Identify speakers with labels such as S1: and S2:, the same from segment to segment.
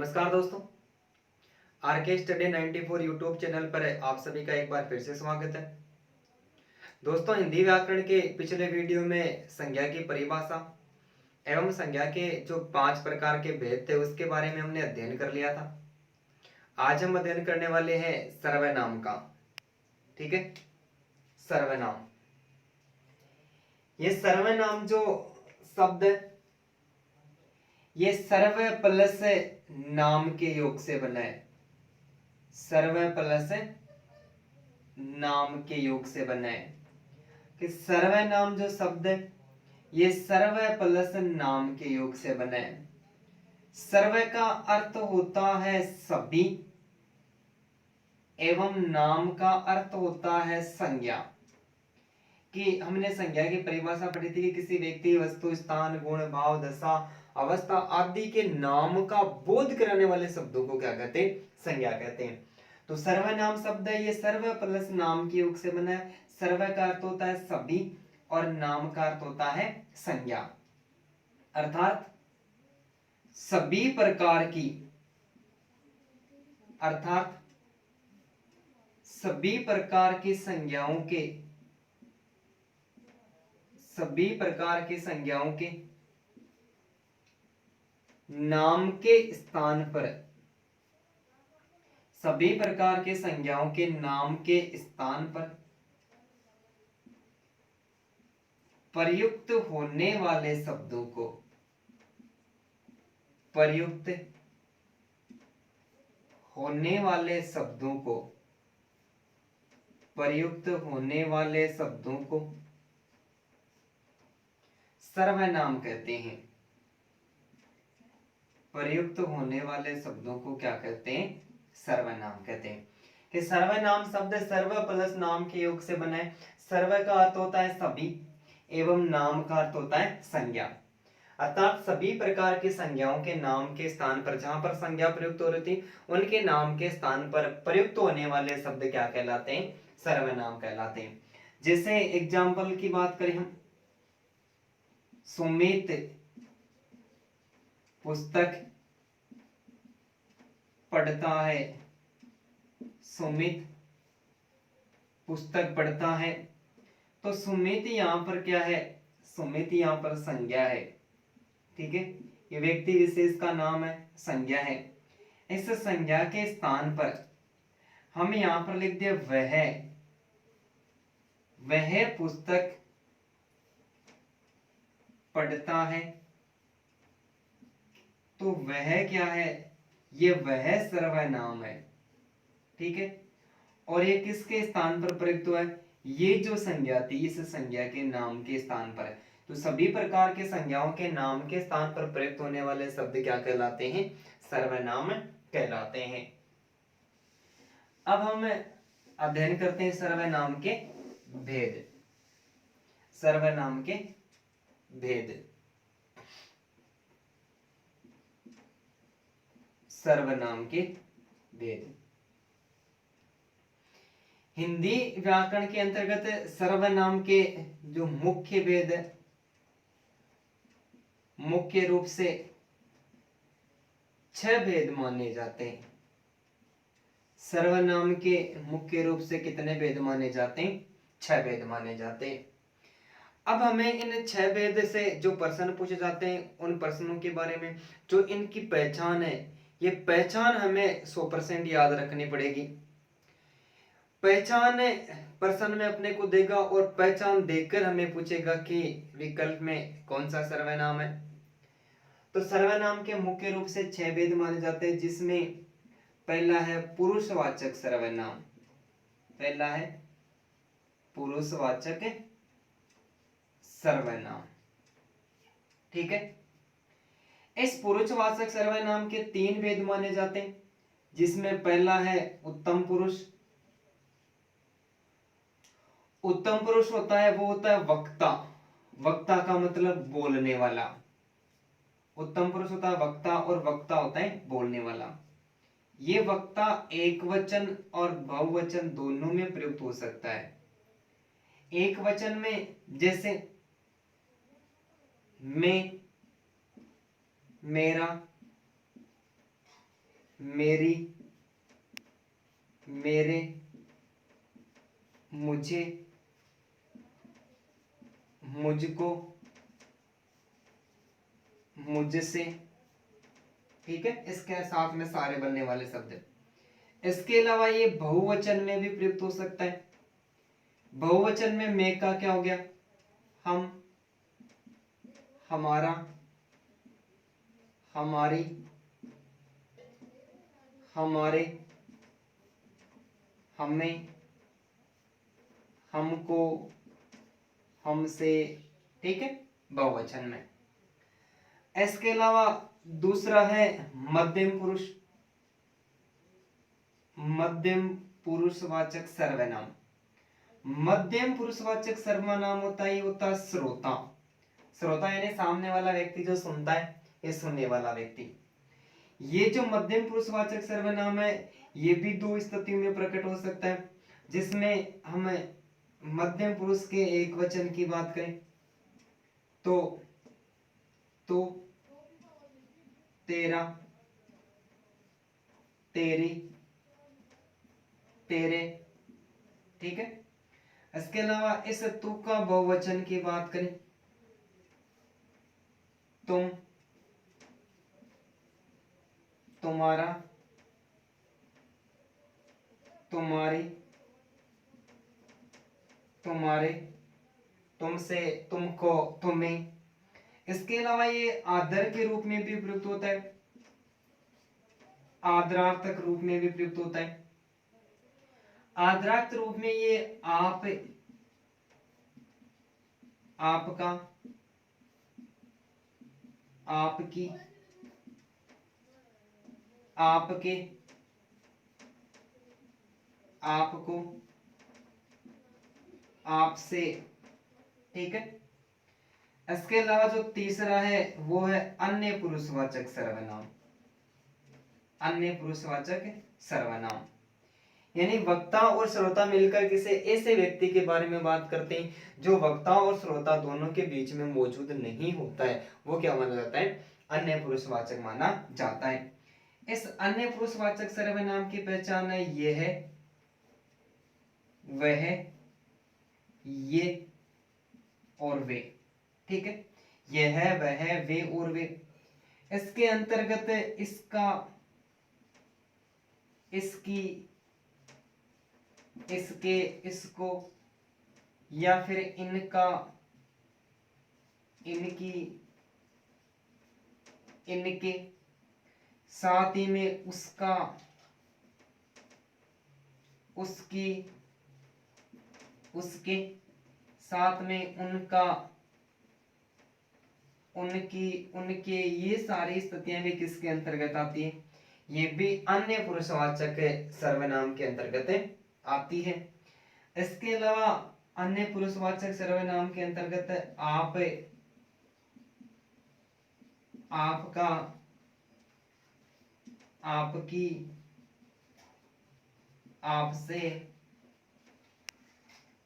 S1: नमस्कार दोस्तों, आर के स्टडी 94 यूट्यूब चैनल पर आप सभी का एक बार फिर से स्वागत है। दोस्तों, हिंदी व्याकरण के पिछले वीडियो में संज्ञा की परिभाषा एवं संज्ञा के जो 5 प्रकार के भेद थे उसके बारे में हमने अध्ययन कर लिया था। आज हम अध्ययन करने वाले हैं सर्वनाम का। ठीक है, सर्वनाम। ये सर्वनाम जो शब्द है ये सर्व प्लस नाम के योग से बना है। सर्व प्लस नाम के योग से बना है कि सर्वनाम जो शब्द है ये सर्व प्लस नाम के योग से बना है। सर्व का अर्थ होता है सभी एवं नाम का अर्थ होता है संज्ञा। कि हमने संज्ञा की परिभाषा पढ़ी थी कि किसी व्यक्ति, वस्तु, स्थान, गुण, भाव, दशा, अवस्था आदि के नाम का बोध कराने वाले शब्दों को क्या कहते हैं? संज्ञा कहते हैं। तो सर्वनाम शब्द है ये सर्व प्लस नाम के योग से बना है। सर्व का अर्थ होता है सभी और नाम का अर्थ होता है संज्ञा, अर्थात सभी प्रकार की, अर्थात सभी प्रकार की संज्ञाओं के, सभी प्रकार की संज्ञाओं के नाम के स्थान पर, सभी प्रकार के संज्ञाओं के नाम के स्थान पर प्रयुक्त होने वाले शब्दों को, प्रयुक्त होने वाले शब्दों को, प्रयुक्त होने वाले शब्दों को सर्वनाम कहते हैं। प्रयुक्त होने वाले शब्दों को क्या कहते हैं? सर्वनाम कहते हैं। कि सर्वनाम शब्द सर्व प्लस नाम के योग से बना है। सर्व का अर्थ होता है सभी एवं नाम का अर्थ होता है संज्ञा, अर्थात सभी प्रकार की संज्ञाओं के नाम के स्थान पर, जहां पर संज्ञा प्रयुक्त हो रही थी उनके नाम के स्थान पर प्रयुक्त होने वाले शब्द क्या कहलाते हैं? सर्वनाम कहलाते हैं। जैसे एग्जाम्पल की बात करें हम, सुमित पुस्तक पढ़ता है। सुमित पुस्तक पढ़ता है, तो सुमित यहां पर क्या है? सुमित यहां पर संज्ञा है। ठीक है, ये व्यक्ति विशेष का नाम है, संज्ञा है। इस संज्ञा के स्थान पर हम यहां पर लिख दिया वह पुस्तक पढ़ता है। तो वह क्या है? ये वह सर्वनाम है। ठीक है, और ये किसके स्थान पर प्रयुक्त हुआ है? ये जो संज्ञा थी इस संज्ञा के नाम के स्थान पर है। तो सभी प्रकार के संज्ञाओं के नाम के स्थान पर प्रयुक्त होने वाले शब्द क्या कहलाते हैं? सर्वनाम कहलाते हैं। अब हम अध्ययन करते हैं सर्वनाम के भेद। सर्वनाम के भेद, सर्वनाम के भेद। हिंदी व्याकरण के अंतर्गत सर्वनाम के जो मुख्य भेद है, मुख्य रूप से 6 भेद माने जाते हैं। सर्वनाम के मुख्य रूप से कितने भेद माने जाते हैं? 6 भेद माने जाते हैं। अब हमें इन 6 भेद से जो प्रश्न पूछे जाते हैं उन प्रश्नों के बारे में, जो इनकी पहचान है, ये पहचान हमें 100% याद रखनी पड़ेगी। पहचान प्रश्न में अपने को देगा और पहचान देकर हमें पूछेगा कि विकल्प में कौन सा सर्वनाम है। तो सर्वनाम के मुख्य रूप से 6 भेद माने जाते हैं, जिसमें पहला है पुरुषवाचक सर्वनाम। पहला है पुरुषवाचक सर्वनाम। ठीक है, इस पुरुषवाचक सर्वनाम के 3 भेद माने जाते हैं, जिसमें पहला है उत्तम पुरुष। उत्तम पुरुष होता है, वो होता है वक्ता। वक्ता का मतलब बोलने वाला। उत्तम पुरुष होता है वक्ता और वक्ता होता है बोलने वाला। ये वक्ता एक वचन और बहुवचन दोनों में प्रयुक्त हो सकता है। एक वचन में जैसे मैं, मेरा, मेरी, मेरे, मुझे, मुझको, मुझसे। ठीक है, इसके साथ में सारे बनने वाले शब्द। इसके अलावा ये बहुवचन में भी प्रयुक्त हो सकता है। बहुवचन में मैं का क्या हो गया, हम, हमारा, हमारी, हमारे, हमें, हमको, हमसे। ठीक है, बहुवचन में। इसके अलावा दूसरा है मध्यम पुरुष, मध्यम पुरुषवाचक सर्वनाम। मध्यम पुरुषवाचक सर्वनाम होता है, ये होता है श्रोता। श्रोता यानी सामने वाला व्यक्ति जो सुनता है, ये सुनने वाला व्यक्ति। ये जो मध्यम पुरुषवाचक सर्वनाम है, ये भी दो स्थितियों में प्रकट हो सकता है, जिसमें हम मध्यम पुरुष के एक वचन की बात करें तो तेरा, तेरी, तेरे। ठीक है, इसके अलावा इस तू का बहुवचन की बात करें, तुम, तुम्हारा, तुम्हारी, तुम्हारे, तुमसे, तुमको, तुम्हें। इसके अलावा ये आदर के रूप में भी प्रयुक्त होता है, आदरार्थक रूप में भी प्रयुक्त होता है। आदरार्थ रूप में ये आप, आपका, आपकी, आपके, आपको, आपसे। ठीक है, इसके अलावा जो तीसरा है वो है अन्य पुरुषवाचक सर्वनाम। अन्य पुरुषवाचक सर्वनाम यानी वक्ता और श्रोता मिलकर किसी ऐसे व्यक्ति के बारे में बात करते हैं जो वक्ता और श्रोता दोनों के बीच में मौजूद नहीं होता है, वो क्या माना जाता है, अन्य पुरुषवाचक माना जाता है। इस अन्य पुरुषवाचक सर्वनाम की पहचान है ये है, वह, ये और वे। ठीक है, यह है, वह, वे और वे। इसके अंतर्गत इसका, इसकी, इसके, इसको या फिर इनका, इनकी, इनके, साथ ही में उसका, उसकी, उसके, साथ में उनका, उनकी, उनके, ये सारी स्थितियां भी किसके अंतर्गत आती है, ये भी अन्य पुरुषवाचक सर्वनाम के अंतर्गत आती है। इसके अलावा अन्य पुरुषवाचक सर्वनाम के अंतर्गत आप, आपका, आपकी, आपसे,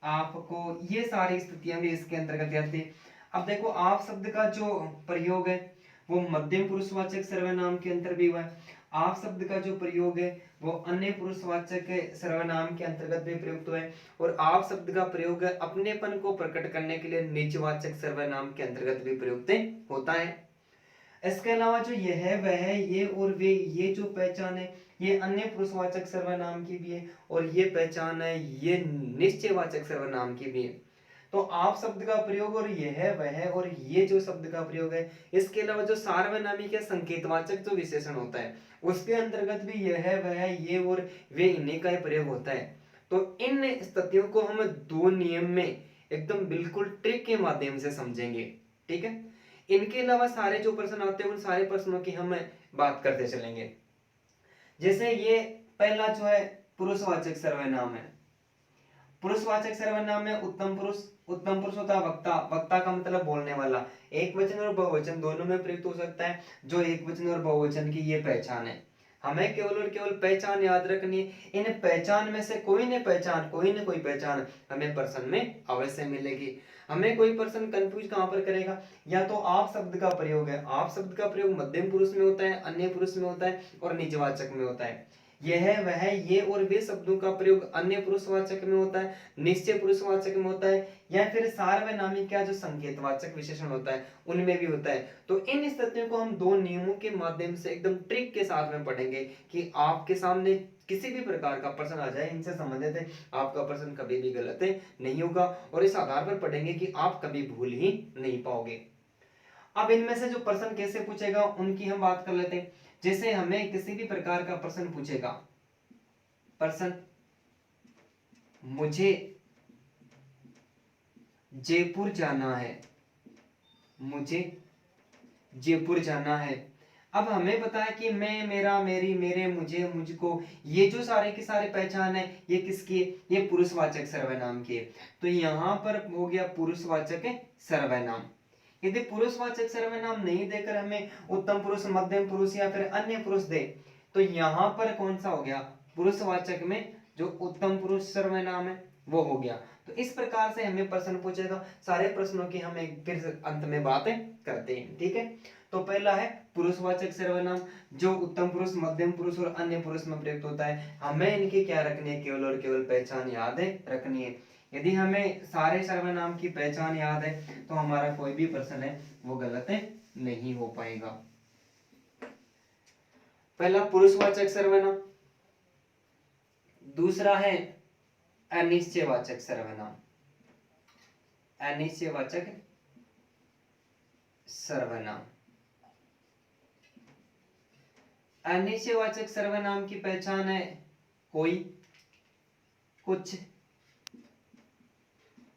S1: आपको, ये सारी स्थितियां भी इसके अंतर्गत आती है। अब देखो, आप शब्द का जो प्रयोग है वो मध्यम पुरुषवाचक सर्वनाम के अंतर्गत भी हुआ है। आप शब्द का जो प्रयोग है वो अन्य पुरुषवाचक सर्वनाम के अंतर्गत भी प्रयुक्त हुआ है, और आप शब्द का प्रयोग अपनेपन को प्रकट करने के लिए निजवाचक सर्वनाम के अंतर्गत भी प्रयुक्त होता है। इसके अलावा जो यह है, वह, ये और वे, ये जो पहचान है ये अन्य पुरुषवाचक सर्वनाम की भी है, और ये पहचान है ये निश्चयवाचक सर्वनाम की भी है। तो आप शब्द का प्रयोग और यह है, वह और ये जो शब्द का प्रयोग है, इसके अलावा जो सार्वनामिक या संकेतवाचक जो विशेषण होता है उसके अंतर्गत भी यह है, वह, ये और वे, इन्हीं का प्रयोग होता है। तो इन स्थितियों को हम दो नियम में एकदम बिल्कुल ट्रिक के माध्यम से समझेंगे। ठीक है, इनके अलावा सारे जो प्रश्न आते हैं उन सारे प्रश्नों की हम बात करते चलेंगे। जैसे ये पहला जो है पुरुषवाचक सर्वनाम है। पुरुषवाचक सर्वनाम में उत्तम पुरुष, उत्तम पुरुष होता है वक्ता, वक्ता का मतलब बोलने वाला। एक वचन और बहुवचन दोनों में प्रयुक्त हो सकता है। जो एक वचन और बहुवचन की ये पहचान है, हमें केवल और केवल पहचान याद रखनी है। इन पहचान में से कोई न कोई पहचान हमें प्रश्न में अवश्य मिलेगी। हमें कोई पर्सन कंफ्यूज कहां पर करेगा, या तो आप शब्द का प्रयोग है, आप शब्द का प्रयोग मध्यम पुरुष में होता है, अन्य पुरुष में होता है और निजवाचक में होता है। यह वह ये और वे शब्दों का प्रयोग अन्य पुरुषवाचक में होता है, निश्चय पुरुषवाचक में होता है, या फिर सार्वनामिक का जो संकेतवाचक विशेषण होता है उनमें भी होता है। तो इन स्थितियों को हम दो नियमों के माध्यम से एकदम ट्रिक के साथ में पढ़ेंगे कि आपके सामने किसी भी प्रकार का प्रश्न आ जाए इनसे संबंधित है, आपका प्रश्न कभी भी गलत नहीं होगा और इस आधार पर पढ़ेंगे कि आप कभी भूल ही नहीं पाओगे। अब इनमें से जो प्रश्न कैसे पूछेगा उनकी हम बात कर लेते हैं। जैसे हमें किसी भी प्रकार का प्रश्न पूछेगा, प्रश्न मुझे जयपुर जाना है, मुझे जयपुर जाना है। अब हमें पता है कि मैं, मेरा, मेरी, मेरे, मुझे, मुझको, ये जो सारे के सारे पहचान है ये किसकी है, ये पुरुषवाचक सर्वनाम की है। तो यहां पर हो गया पुरुषवाचक सर्वनाम। यदि पुरुषवाचक सर्वनाम नहीं देकर हमें उत्तम पुरुष, मध्यम पुरुष या फिर अन्य पुरुष दे, तो यहां पर कौन सा हो गया, पुरुषवाचक में जो उत्तम पुरुष सर्वनाम है वो हो गया। तो इस प्रकार से हमें प्रश्न पूछेगा। सारे प्रश्नों की हम एक फिर अंत में बातें करते हैं, ठीक है। तो पहला है पुरुषवाचक सर्वनाम जो उत्तम पुरुष, मध्यम पुरुष और अन्य पुरुष में प्रयुक्त होता है। हमें इनकी क्या रखनी है, केवल और केवल पहचान याद है रखनी है। यदि हमें सारे सर्वनाम की पहचान याद है तो हमारा कोई भी प्रश्न है वो गलत नहीं हो पाएगा। पहला पुरुषवाचक सर्वनाम, दूसरा है अनिश्चयवाचक सर्वनाम, अनिश्चयवाचक सर्वनाम। अनिश्चयवाचक सर्वनाम की पहचान है कोई, कुछ,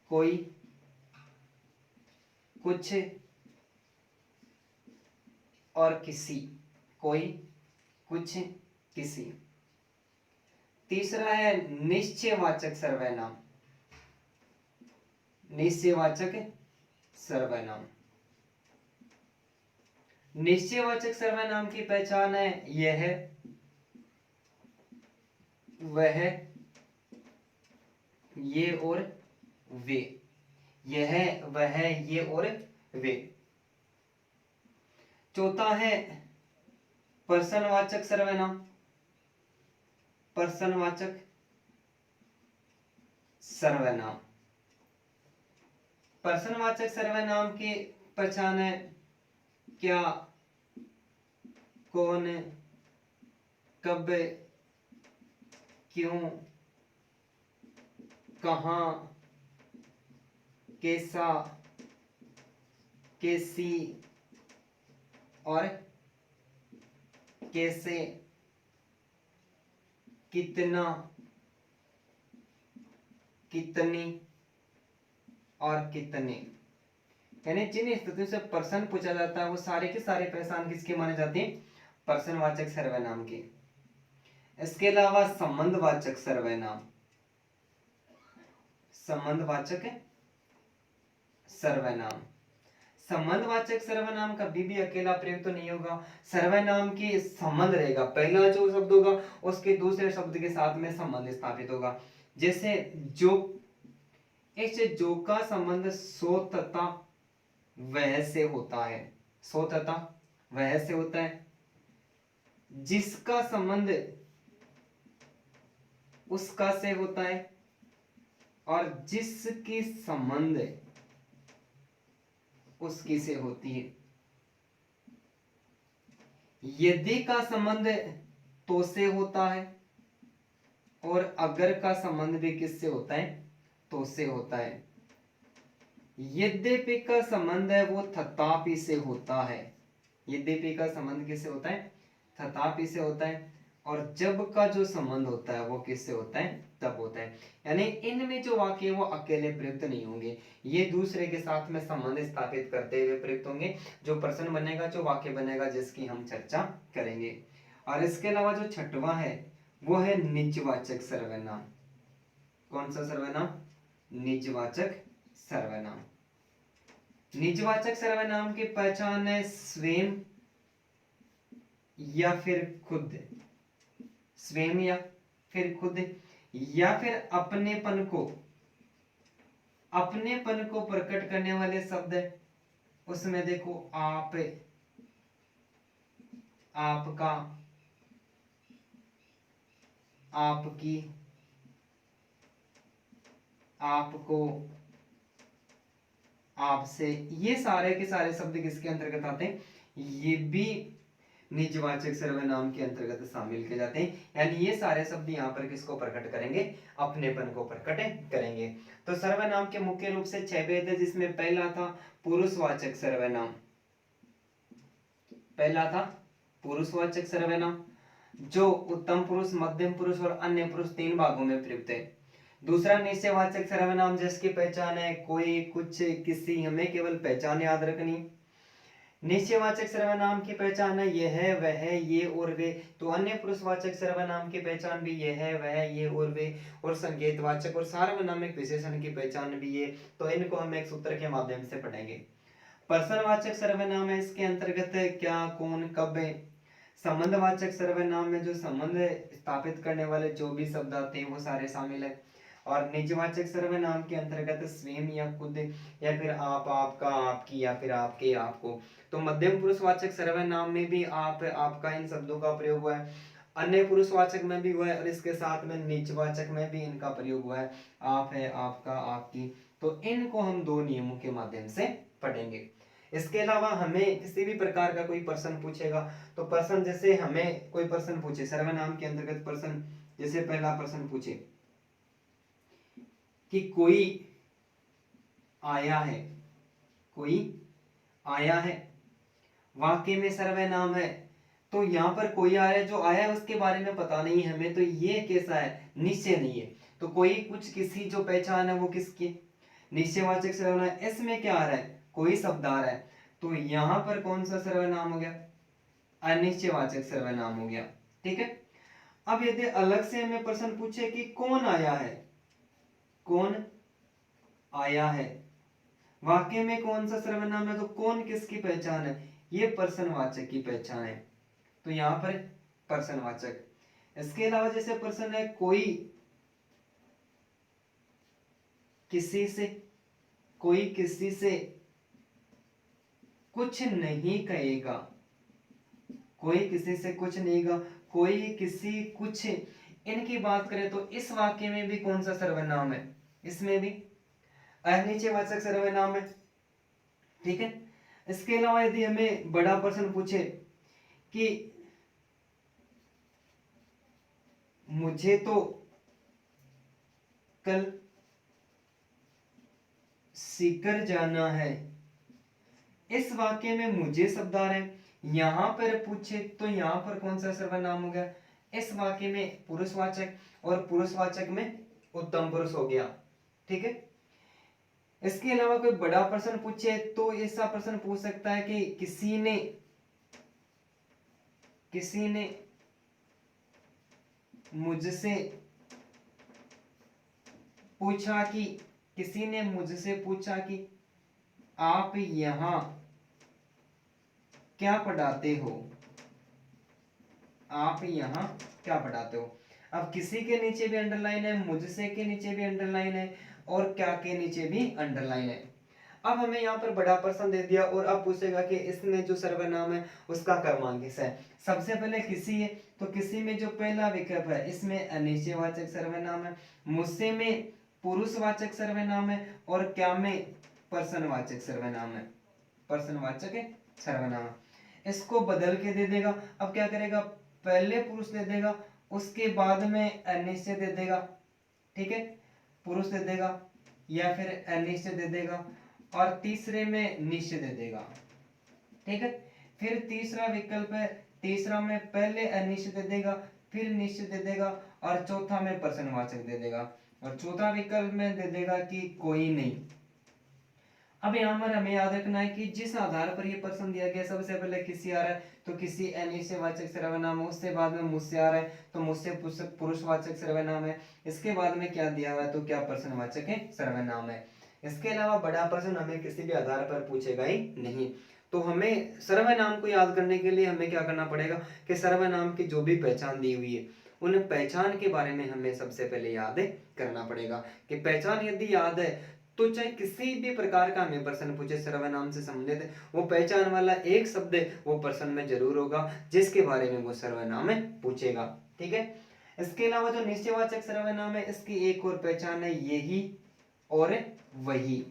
S1: कोई, कुछ और किसी, कोई, कुछ, किसी। तीसरा है निश्चयवाचक सर्वनाम, निश्चयवाचक सर्वनाम। निश्चयवाचक सर्वनाम की पहचान है यह, वह, ये और वे, यह, वह, ये और वे। चौथा है प्रश्नवाचक सर्वनाम, प्रश्नवाचक सर्वनाम। प्रश्नवाचक सर्वनाम की पहचान है क्या, कौन, कब, क्यों, कहां, कैसा, कैसी और कैसे, कितना, कितनी और कितने। यानी जिन स्थितियों से प्रश्न पूछा जाता है वो सारे के सारे पहचान किसके माने जाते हैं, प्रश्नवाचक सर्वनाम के। इसके अलावा संबंधवाचक सर्वनाम, संबंधवाचक सर्वनाम। संबंधवाचक सर्वनाम कभी भी अकेला प्रयोग तो नहीं होगा, सर्वनाम के संबंध रहेगा, पहला जो शब्द होगा उसके दूसरे शब्द के साथ में संबंध स्थापित होगा। जैसे जो, इस जो का संबंध सो तथा वह से होता है, सो तथा वह से होता है। जिसका संबंध उसका से होता है और जिसकी संबंध उसकी से होती है। यदि का संबंध तो से होता है और अगर का संबंध भी किससे होता है, तो से होता है। यद्यपि का संबंध है वो तथापि से होता है, यद्यपि का संबंध किससे होता है, तथापि से होता है। और जब का जो संबंध होता है वो किससे होता है, तब होता है। यानी इनमें जो वाक्य वो अकेले प्रयुक्त नहीं होंगे, ये दूसरे के साथ में संबंध स्थापित करते हुए प्रयुक्त होंगे। जो प्रश्न बनेगा, जो वाक्य बनेगा, जिसकी हम चर्चा करेंगे। और इसके अलावा जो छठवां है वो है निजवाचक सर्वनाम। कौन सा सर्वनाम, निजवाचक सर्वनाम। निजवाचक सर्वनाम की पहचान है स्वयं या फिर खुद, स्वयं या फिर खुद, या फिर अपनेपन को अपनेपन को प्रकट करने वाले शब्द है, उसमें देखो आप, आपका, आपकी, आपको, आपसे, ये सारे के सारे शब्द किसके अंतर्गत आते हैं? ये भी निजवाचक सर्वनाम के अंतर्गत शामिल किए जाते हैं। यानी ये सारे शब्द यहाँ पर किसको प्रकट करेंगे? अपनेपन को प्रकट करेंगे। तो सर्वनाम के मुख्य रूप से 6 भेद है, जिसमें पहला था पुरुषवाचक सर्वनाम। पहला था पुरुषवाचक सर्वनाम, जो उत्तम पुरुष, मध्यम पुरुष और अन्य पुरुष 3 भागों में प्रयुक्त है। दूसरा निश्चयवाचक सर्वनाम, जिसकी पहचान है कोई, कुछ, किसी, हमें केवल पहचान याद रखनी। निश्चयवाचक सर्वनाम की पहचान है यह है, वह, ये और वे। तो अन्य पुरुषवाचक सर्वनाम की पहचान भी यह है, वह, ये और वे। और संकेतवाचक और सार्वनामिक विशेषण की पहचान भी ये। तो इनको हम एक सूत्र के माध्यम से पढ़ेंगे। प्रश्नवाचक सर्वनाम है, इसके अंतर्गत क्या, कौन, कब है। संबंधवाचक सर्वनाम में जो संबंध स्थापित करने वाले जो भी शब्द आते हैं वो सारे शामिल है। और निजवाचक सर्वनाम के अंतर्गत स्वयं या खुद, या फिर आप, आपका, आपकी, या फिर आपके, आपको। तो मध्यम पुरुषवाचक सर्वनाम में भी आप, आपका, इन शब्दों का प्रयोग हुआ है। अन्य पुरुषवाचक में भी हुआ है, और इसके साथ में निजवाचक में भी इनका प्रयोग हुआ है, आप है, आपका, आपकी। तो इनको हम 2 नियमों के माध्यम से पढ़ेंगे। इसके अलावा हमें किसी भी प्रकार का कोई प्रश्न पूछेगा, तो प्रश्न जैसे हमें कोई प्रश्न पूछे सर्वनाम के अंतर्गत प्रश्न, जैसे पहला प्रश्न पूछे कि कोई आया है, कोई आया है, वाक्य में सर्वनाम है। तो यहाँ पर कोई आया है, जो आया है उसके बारे में पता नहीं है हमें, तो ये कैसा है? निश्चय नहीं है। तो कोई, कुछ, किसी, जो पहचान है वो किसकी? निश्चयवाचक सर्वनाम। इसमें क्या आ रहा है? कोई शब्द आ रहा है, तो यहाँ पर कौन सा सर्वनाम हो गया? अनिश्चयवाचक सर्वनाम हो गया। ठीक है। अब यदि अलग से हमें प्रश्न पूछे कि कौन आया है, कौन आया है, वाक्य में कौन सा सर्वनाम है, तो कौन किसकी पहचान है? ये प्रश्नवाचक की पहचान है। तो यहां पर प्रश्नवाचक। इसके अलावा जैसे प्रश्न है कोई किसी से, कोई किसी से कुछ नहीं कहेगा, कोई किसी से कुछ नहीं कहेगा, कोई, किसी, कुछ, इनकी बात करें तो इस वाक्य में भी कौन सा सर्वनाम है? इसमें भी अनिश्चयवाचक सर्वनाम है। ठीक है। इसके अलावा यदि हमें बड़ा प्रश्न पूछे कि मुझे तो कल सीकर जाना है, इस वाक्य में मुझे शब्द आ रहे हैं। यहां पर पूछे तो यहां पर कौन सा सर्वनाम हो गया? इस वाक्य में पुरुषवाचक, और पुरुषवाचक में उत्तम पुरुष हो गया। ठीक है। इसके अलावा कोई बड़ा प्रश्न पूछे तो ऐसा प्रश्न पूछ सकता है कि किसी ने मुझसे पूछा कि, किसी ने मुझसे पूछा कि आप यहां क्या पढ़ाते हो, आप यहां क्या पढ़ाते हो। अब किसी के नीचे भी अंडरलाइन है, मुझसे के नीचे भी अंडरलाइन है, और क्या के नीचे भी अंडरलाइन है। अब हमें यहाँ पर बड़ा प्रश्न दे दिया, और अब पूछेगा कि इसमें जो सर्वनाम है उसका क्रमांक किस है। सबसे पहले किसी है, तो किसी में जो पहला विकल्प है इसमें अनिश्चयवाचक सर्वनाम है, मुझसे में पुरुषवाचक सर्वनाम है, और क्या में प्रश्नवाचक सर्वनाम है, प्रश्नवाचक है सर्वनाम। इसको बदल के दे देगा। अब क्या करेगा? पहले पुरुष दे देगा, उसके बाद में अनिश्चय दे देगा। ठीक है। पुरुष दे देगा या फिर अनिश्चय दे देगा, और तीसरे में निश्चय दे देगा। ठीक है। फिर तीसरा विकल्प है, तीसरा में पहले अनिश्चय दे देगा, फिर निश्चय दे देगा, और चौथा में प्रश्नवाचक दे देगा, और चौथा विकल्प में दे देगा कि कोई नहीं। अब यहाँ पर हमें याद रखना है कि जिस आधार पर ये प्रश्न दिया गया, सबसे पहले किसी आ रहा है तो किसी अनिश्चयवाचक सर्वनाम है, उससे बाद में मुझसे आ रहा है तो मुझसे पुरुषवाचक सर्वनाम है, इसके बाद में क्या दिया हुआ है तो क्या प्रश्नवाचक है सर्वनाम है। इसके अलावा बड़ा प्रश्न हमें किसी भी आधार पर पूछेगा ही नहीं। तो हमें सर्वनाम को याद करने के लिए हमें क्या करना पड़ेगा कि सर्वनाम की जो भी पहचान दी हुई है उन पहचान के बारे में हमें सबसे पहले याद करना पड़ेगा। कि पहचान यदि याद है तो चाहे किसी भी प्रकार का हमें प्रश्न पूछे सर्वनाम से संबंधित, वो पहचान वाला एक शब्द वो प्रश्न में जरूर होगा जिसके बारे में वो सर्वनाम पूछेगा। ठीक है। इसके अलावा जो निश्चयवाचक सर्वनाम है, इसकी एक और पहचान है यही और वही।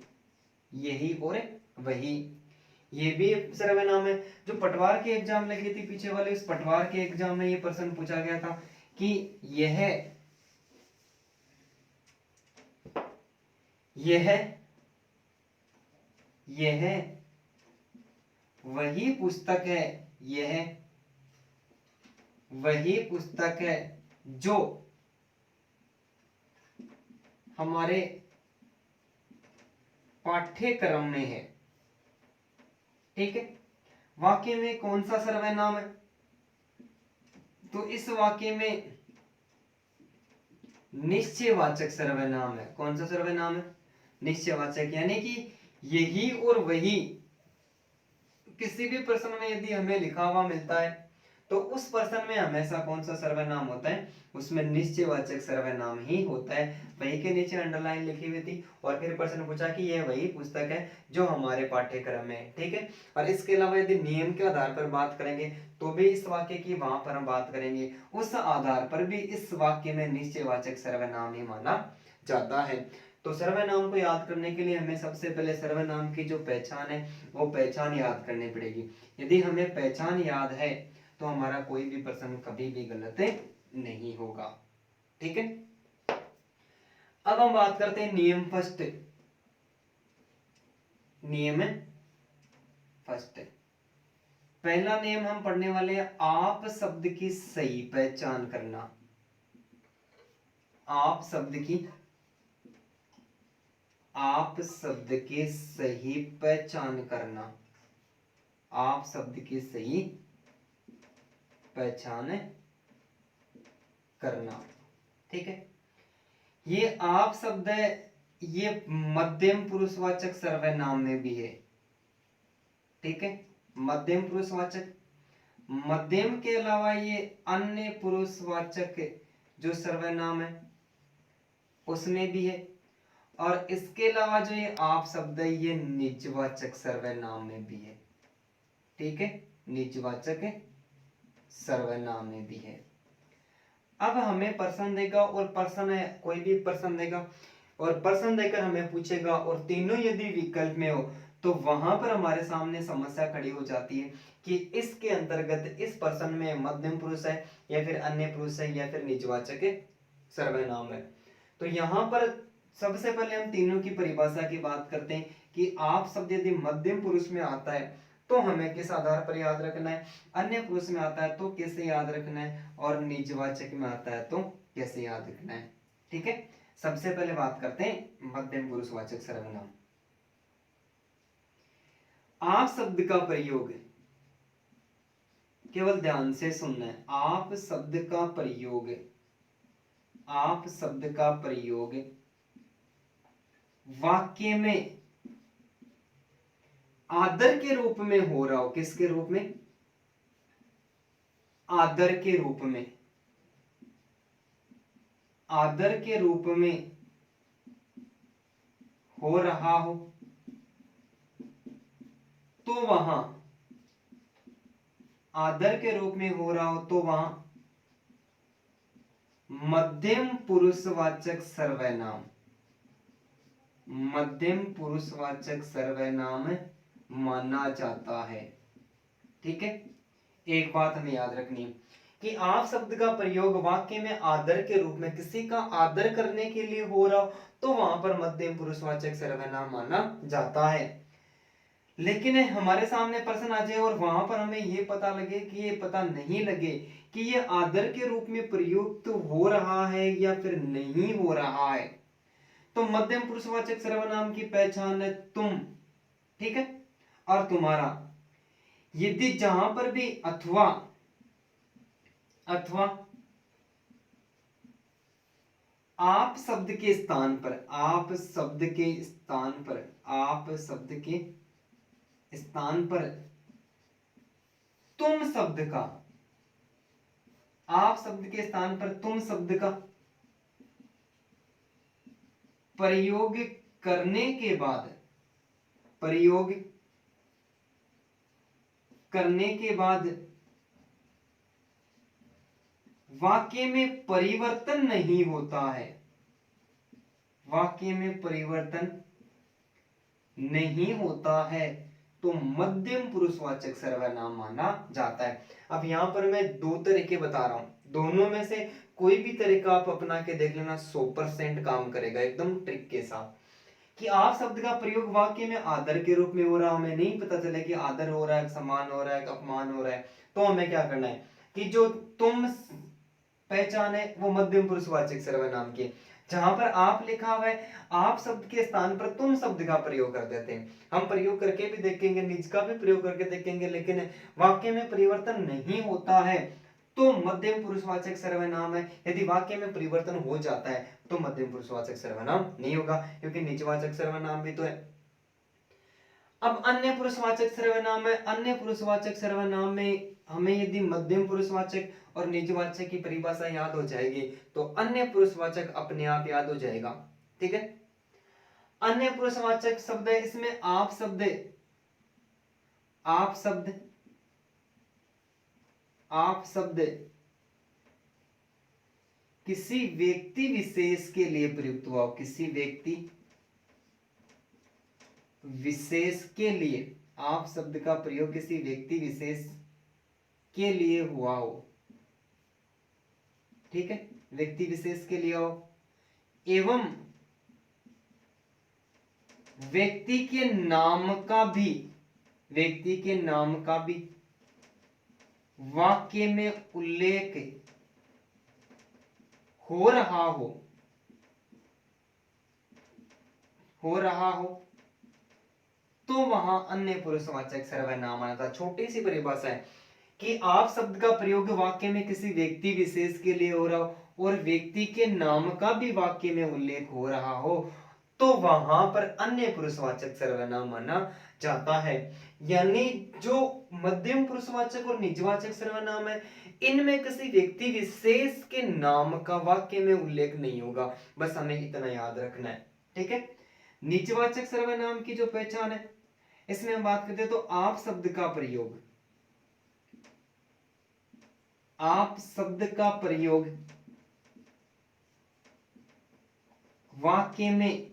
S1: यही और वही, ये भी सर्वनाम है। जो पटवार के एग्जाम लगी थी पीछे वाले, उस पटवार के एग्जाम में ये प्रश्न पूछा गया था कि यह वही पुस्तक है, यह वही पुस्तक है जो हमारे पाठ्यक्रम में है। ठीक है। वाक्य में कौन सा सर्वनाम है? तो इस वाक्य में निश्चयवाचक सर्वनाम है। कौन सा सर्वनाम है? निश्चयवाचक, यानी कि यही और वही किसी भी प्रश्न में यदि हमें लिखा हुआ मिलता है तो उस प्रश्न में हमेशा कौन सा सर्वनाम होता है? उसमें निश्चयवाचक सर्वनाम ही होता है। वही के नीचे अंडरलाइन लिखी हुई थी और फिर प्रश्न पूछा कि यह वही पुस्तक है जो हमारे पाठ्यक्रम में है। ठीक है। और इसके अलावा यदि नियम के आधार पर बात करेंगे तो भी इस वाक्य की वहां पर हम बात करेंगे, उस आधार पर भी इस वाक्य में निश्चयवाचक सर्वनाम ही माना जाता है। तो सर्वनाम को याद करने के लिए हमें सबसे पहले सर्वनाम की जो पहचान है वो पहचान याद करनी पड़ेगी। यदि हमें पहचान याद है तो हमारा कोई भी प्रश्न कभी भी गलत नहीं होगा। ठीक है। अब हम बात करते हैं नियम फर्स्ट। नियम फर्स्ट, पहला नियम हम पढ़ने वाले हैं, आप शब्द की सही पहचान करना। आप शब्द की सही पहचान करना। आप शब्द की सही पहचान करना। ठीक है। ये आप शब्द है, ये मध्यम पुरुषवाचक सर्वनाम में भी है। ठीक है। मध्यम पुरुषवाचक, मध्यम के अलावा ये अन्य पुरुषवाचक जो सर्वनाम है उसमें भी है। और इसके अलावा जो ये आप शब्द है ये निजवाचक सर्वनाम में भी है। ठीक है। निजवाचक सर्वनाम में भी है। अब हमें प्रश्न देगा और प्रश्न है, कोई भी प्रश्न देगा और प्रश्न देकर हमें पूछेगा और तीनों यदि विकल्प में हो तो वहां पर हमारे सामने समस्या खड़ी हो जाती है कि इसके अंतर्गत इस प्रश्न में मध्यम पुरुष है या फिर अन्य पुरुष है या फिर निजवाचक सर्वनाम है। तो यहाँ पर सबसे पहले हम तीनों की परिभाषा की बात करते हैं कि आप शब्द यदि मध्यम पुरुष में आता है तो हमें किस आधार पर याद रखना है, अन्य पुरुष में आता है तो कैसे याद रखना है, और निजवाचक में आता है तो कैसे याद रखना है। ठीक है। सबसे पहले बात करते हैं मध्यम पुरुषवाचक सर्वनाम। आप शब्द का प्रयोग, केवल ध्यान से सुनना है। आप शब्द का प्रयोग, आप शब्द का प्रयोग वाक्य में आदर के रूप में हो रहा हो। किसके रूप में? आदर के रूप में। आदर के रूप में हो रहा हो तो वहां, आदर के रूप में हो रहा हो तो वहां मध्यम पुरुषवाचक सर्वनाम, मध्यम पुरुषवाचक सर्वनाम माना जाता है। ठीक है। एक बात हमें याद रखनी है कि आप शब्द का प्रयोग वाक्य में आदर के रूप में किसी का आदर करने के लिए हो रहा हो तो वहां पर मध्यम पुरुषवाचक सर्वनाम माना जाता है। लेकिन हमारे सामने प्रश्न आ जाए और वहां पर हमें ये पता लगे कि ये पता नहीं लगे कि ये आदर के रूप में प्रयुक्त हो रहा है या फिर नहीं हो रहा है, तो मध्यम पुरुषवाचक सर्वनाम की पहचान है तुम। ठीक है। और तुम्हारा। यदि जहां पर भी अथवा, अथवा आप शब्द के स्थान पर, आप शब्द के स्थान पर, आप शब्द के स्थान पर तुम शब्द का, आप शब्द के स्थान पर तुम शब्द का प्रयोग करने के बाद प्रयोग करने के बाद वाक्य में परिवर्तन नहीं होता है, वाक्य में परिवर्तन नहीं होता है, तो मध्यम पुरुषवाचक सर्वनाम माना जाता है। अब यहां पर मैं दो तरीके बता रहा हूं, दोनों में से कोई भी तरीका आप अपना के देख लेना, 100% काम करेगा, एकदम ट्रिक के साथ। कि आप शब्द का प्रयोग वाक्य में आदर के रूप में हो रहा, हमें नहीं पता चले कि आदर हो रहा है, सम्मान हो रहा है, अपमान हो रहा है, तो हमें क्या करना है कि जो तुम पहचान है वो मध्यम पुरुषवाचक सर्वनाम की। जहां पर आप लिखा हुआ है, आप शब्द के स्थान पर तुम शब्द का प्रयोग कर देते हैं। हम प्रयोग करके भी देखेंगे, निज का भी प्रयोग करके देखेंगे, लेकिन वाक्य में परिवर्तन नहीं होता है तो मध्यम पुरुषवाचक सर्वनाम है। यदि वाक्य में परिवर्तन हो जाता है तो मध्यम पुरुषवाचक सर्वनाम नहीं होगा, क्योंकि निजवाचक सर्वनाम भी तो है। अब अन्य पुरुषवाचक सर्वनाम है। अन्य पुरुषवाचक सर्वनाम में हमें यदि मध्यम पुरुषवाचक और निजवाचक की परिभाषा याद हो जाएगी तो अन्य पुरुषवाचक अपने आप याद हो जाएगा। ठीक है, अन्य पुरुषवाचक शब्द है, इसमें आप शब्द, आप शब्द, आप शब्द किसी व्यक्ति विशेष के लिए प्रयुक्त हुआ हो, किसी व्यक्ति विशेष के लिए आप शब्द का प्रयोग किसी व्यक्ति विशेष के लिए हुआ हो। ठीक है, व्यक्ति विशेष के लिए हो, एवं व्यक्ति के नाम का भी, व्यक्ति के नाम का भी वाक्य में उल्लेख हो रहा हो, तो वहां अन्य पुरुषवाचक सर्वनाम माना था। छोटी सी परिभाषा है कि आप शब्द का प्रयोग वाक्य में किसी व्यक्ति विशेष के लिए हो रहा हो और व्यक्ति के नाम का भी वाक्य में उल्लेख हो रहा हो तो वहां पर अन्य पुरुषवाचक सर्वनाम माना जाता है। यानी जो मध्यम पुरुषवाचक और निजवाचक सर्वनाम है, इनमें किसी व्यक्ति विशेष के नाम का वाक्य में उल्लेख नहीं होगा, बस हमें इतना याद रखना है। ठीक है, निजवाचक सर्वनाम की जो पहचान है, इसमें हम बात करते हैं तो आप शब्द का प्रयोग, आप शब्द का प्रयोग वाक्य में,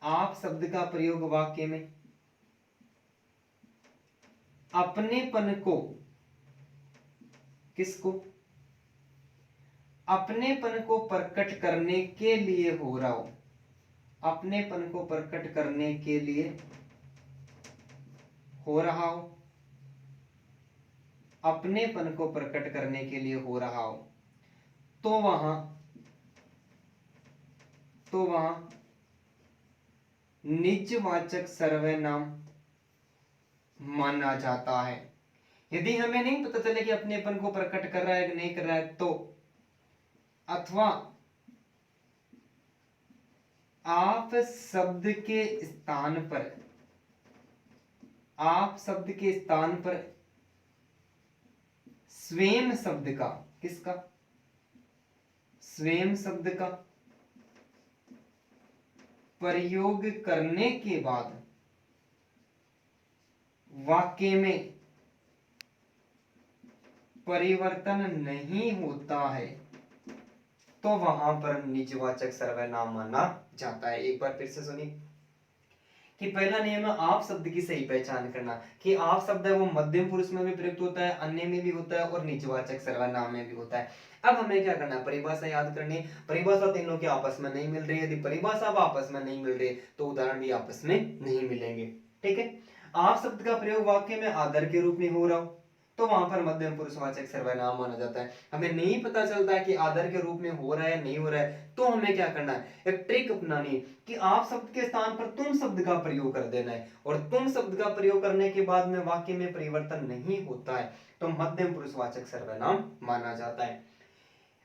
S1: आप शब्द का प्रयोग वाक्य में अपनेपन को, किसको, अपनेपन को प्रकट करने के लिए हो रहा हो, अपनेपन को प्रकट करने के लिए हो रहा हो, अपनेपन को प्रकट करने के लिए हो रहा हो, तो वहां निजवाचक सर्वनाम माना जाता है। यदि हमें नहीं पता चले कि अपनेपन को प्रकट कर रहा है कि नहीं कर रहा है तो, अथवा आप शब्द के स्थान पर, आप शब्द के स्थान पर स्वयं शब्द का, किसका, स्वयं शब्द का प्रयोग करने के बाद वाक्य में परिवर्तन नहीं होता है तो वहां पर निजवाचक सर्वनाम माना जाता है। एक बार फिर से सुनिए कि पहला नियम है आप शब्द की सही पहचान करना, कि आप शब्द है वो मध्यम पुरुष में भी प्रयुक्त होता है, अन्य में भी होता है और निजवाचक सर्वनाम में भी होता है। अब हमें क्या करना है, परिभाषा याद करनी। परिभाषा तीनों के आपस में नहीं मिल रही है, यदि परिभाषा अब आपस में नहीं मिल रही तो उदाहरण भी आपस में नहीं मिलेंगे। ठीक है, आप शब्द का प्रयोग वाक्य में आदर के रूप में हो रहा हो तो वहां पर मध्यम पुरुषवाचक सर्वनाम माना जाता है। हमें नहीं पता चलता है कि आदर के रूप में हो रहा है नहीं हो रहा है तो हमें क्या करना है, एक ट्रिक अपनानी है कि आप शब्द के स्थान पर तुम शब्द का प्रयोग कर देना है, और तुम शब्द का प्रयोग करने के बाद में वाक्य में परिवर्तन नहीं होता है तो मध्यम पुरुषवाचक सर्वनाम माना जाता है।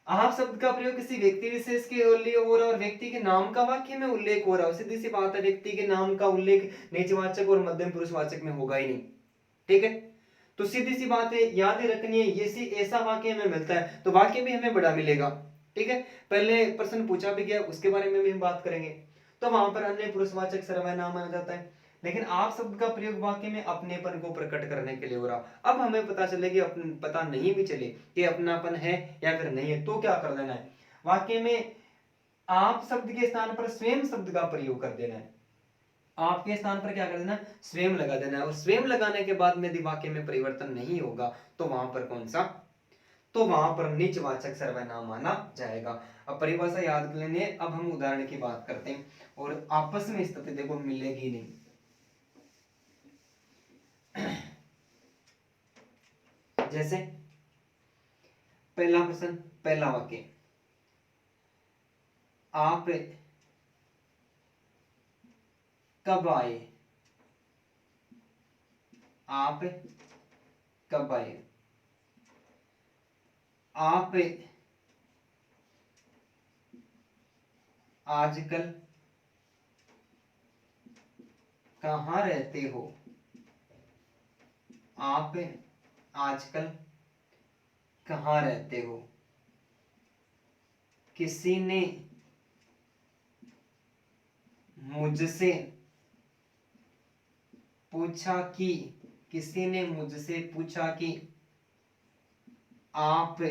S1: आप शब्द का प्रयोग किसी व्यक्ति विशेष के लिए हो रहा है और व्यक्ति के नाम का वाक्य में उल्लेख हो रहा है, सीधी सी बात है, व्यक्ति के नाम का उल्लेख निजवाचक और मध्यम पुरुषवाचक में होगा ही नहीं। ठीक है, तो सीधी सी बात है, याद ही रखनी है, ये ऐसा वाक्य हमें मिलता है तो वाक्य भी हमें बड़ा मिलेगा। ठीक है, पहले प्रश्न पूछा भी गया, उसके बारे में भी हम बात करेंगे। तो वहां पर अन्य पुरुषवाचक सर्वनाम माना जाता है। लेकिन आप शब्द का प्रयोग वाक्य में अपनेपन को प्रकट करने के लिए हो रहा। अब हमें पता चले कि पता नहीं भी चले कि अपनापन है या फिर नहीं है, तो क्या कर देना है, वाक्य में आप शब्द के स्थान पर स्वयं शब्द का प्रयोग कर देना है। आपके स्थान पर क्या कर देना, स्वयं लगा देना है। और स्वयं लगाने के बाद में यदि वाक्य में परिवर्तन नहीं होगा तो वहां पर कौन सा, तो वहां पर निजवाचक सर्वनाम माना जाएगा। अब परिभाषा याद कर लेने, अब हम उदाहरण की बात करते हैं और आपस में स्थिति देखो मिलेगी नहीं। जैसे पहला प्रश्न, पहला वाक्य, आप कब आए, आप कब आए, आप आजकल कहाँ रहते हो, आप आजकल कहाँ रहते हो, किसी ने मुझसे पूछा कि, किसी ने मुझसे पूछा कि आप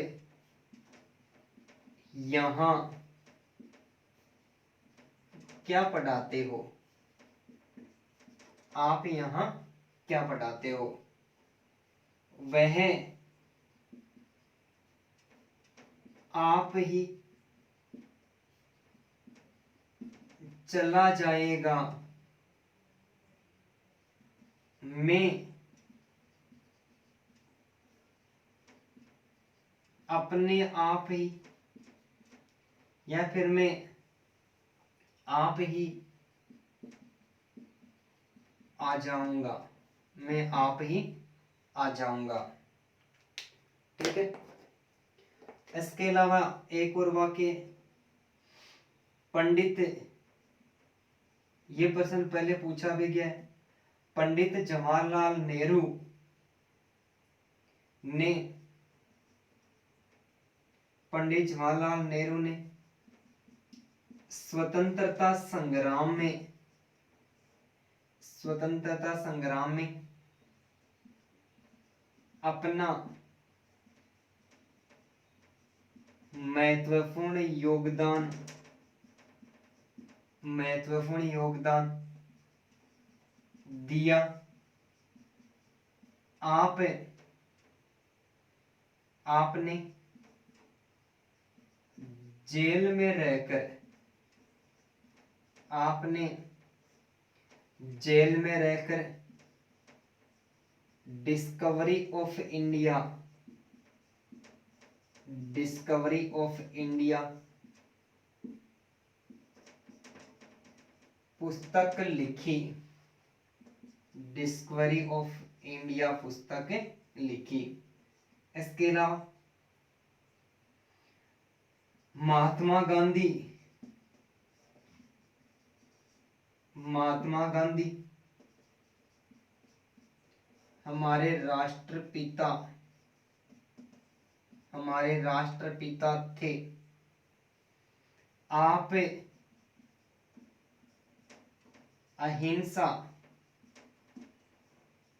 S1: यहाँ क्या पढ़ाते हो, आप यहाँ क्या पढ़ाते हो, वह आप ही चला जाएगा, मैं अपने आप ही, या फिर मैं आप ही आ जाऊंगा, मैं आप ही आ जाऊंगा। ठीक है। इसके अलावा एक और वाक्य, पंडित, ये प्रश्न पहले पूछा भी गया है, पंडित जवाहरलाल नेहरू ने, पंडित जवाहरलाल नेहरू ने स्वतंत्रता संग्राम में, स्वतंत्रता संग्राम में अपना महत्वपूर्ण योगदान, महत्वपूर्ण योगदान दिया, आपने जेल में रहकर, आपने जेल में रहकर discovery of India, discovery of India पुस्तक लिखी, डिस्कवरी ऑफ इंडिया पुस्तक लिखी। इसके अलावा महात्मा गांधी, महात्मा गांधी हमारे राष्ट्रपिता, हमारे राष्ट्रपिता थे, आप अहिंसा,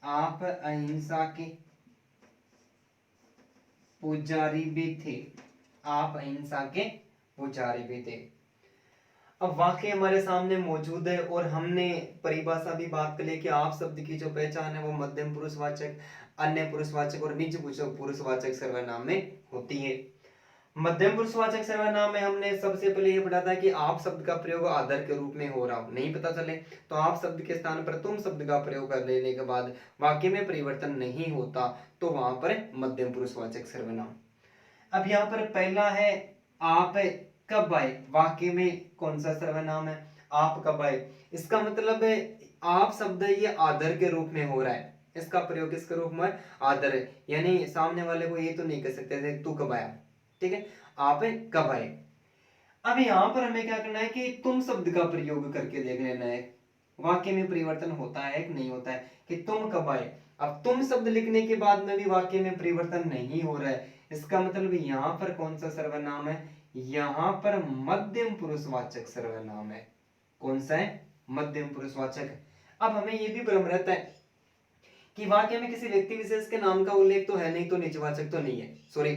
S1: आप अहिंसा के पुजारी भी थे, आप अहिंसा के पुजारी भी थे। अब वाक्य हमारे सामने मौजूद है और हमने परिभाषा भी बात कर ली कि आप शब्द की जो पहचान है वो मध्यम पुरुषवाचक, अन्य पुरुषवाचक और निज पुरुषवाचक सर्वनाम में होती है। मध्यम पुरुषवाचक सर्वनाम में हमने सबसे पहले ये पढ़ा था कि आप शब्द का प्रयोग आदर के रूप में हो रहा हो, नहीं पता चले तो आप शब्द के स्थान पर तुम शब्द का प्रयोग कर लेने के बाद वाक्य में परिवर्तन नहीं होता तो वहां पर मध्यम पुरुषवाचक सर्वनाम। अब यहाँ पर पहला है आप कब आए, वाक्य में कौन सा सर्वनाम है, आप कब आए। इसका मतलब है आप शब्द ये आदर के रूप में हो रहा है, इसका प्रयोग किसके रूप में, आदर है, यानी सामने वाले को ये तो नहीं कह सकते थे तू कब आया। ठीक है, आप कब आए। अब यहाँ पर हमें क्या करना है कि तुम शब्द का प्रयोग करके देख लेना है वाक्य में परिवर्तन होता है कि नहीं होता है, कि तुम कब आए। अब तुम शब्द लिखने के बाद में भी वाक्य में परिवर्तन नहीं हो रहा है, इसका मतलब यहाँ पर कौन सा सर्वनाम है, यहाँ पर मध्यम पुरुषवाचक सर्वनाम है। कौन सा है? मध्यम पुरुषवाचक। अब हमें यह भी भ्रम रहता है कि वाक्य में किसी व्यक्ति विशेष के नाम का उल्लेख तो है नहीं, तो निजवाचक तो नहीं है, सॉरी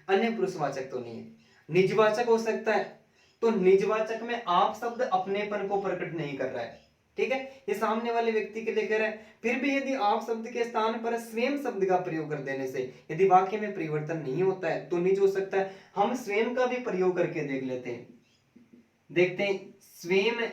S1: अन्य पुरुषवाचक तो नहीं है, निजवाचक हो सकता है। तो निजवाचक में आप शब्द अपनेपन को प्रकट नहीं कर रहा है, ठीक है, ये सामने वाले व्यक्ति के लिए कह रहा है। फिर भी यदि आप शब्द के स्थान पर स्वयं शब्द का प्रयोग कर देने से यदि वाक्य में परिवर्तन नहीं होता है तो निज हो सकता है। हम स्वयं का भी प्रयोग करके देख लेते हैं, देखते हैं स्वयं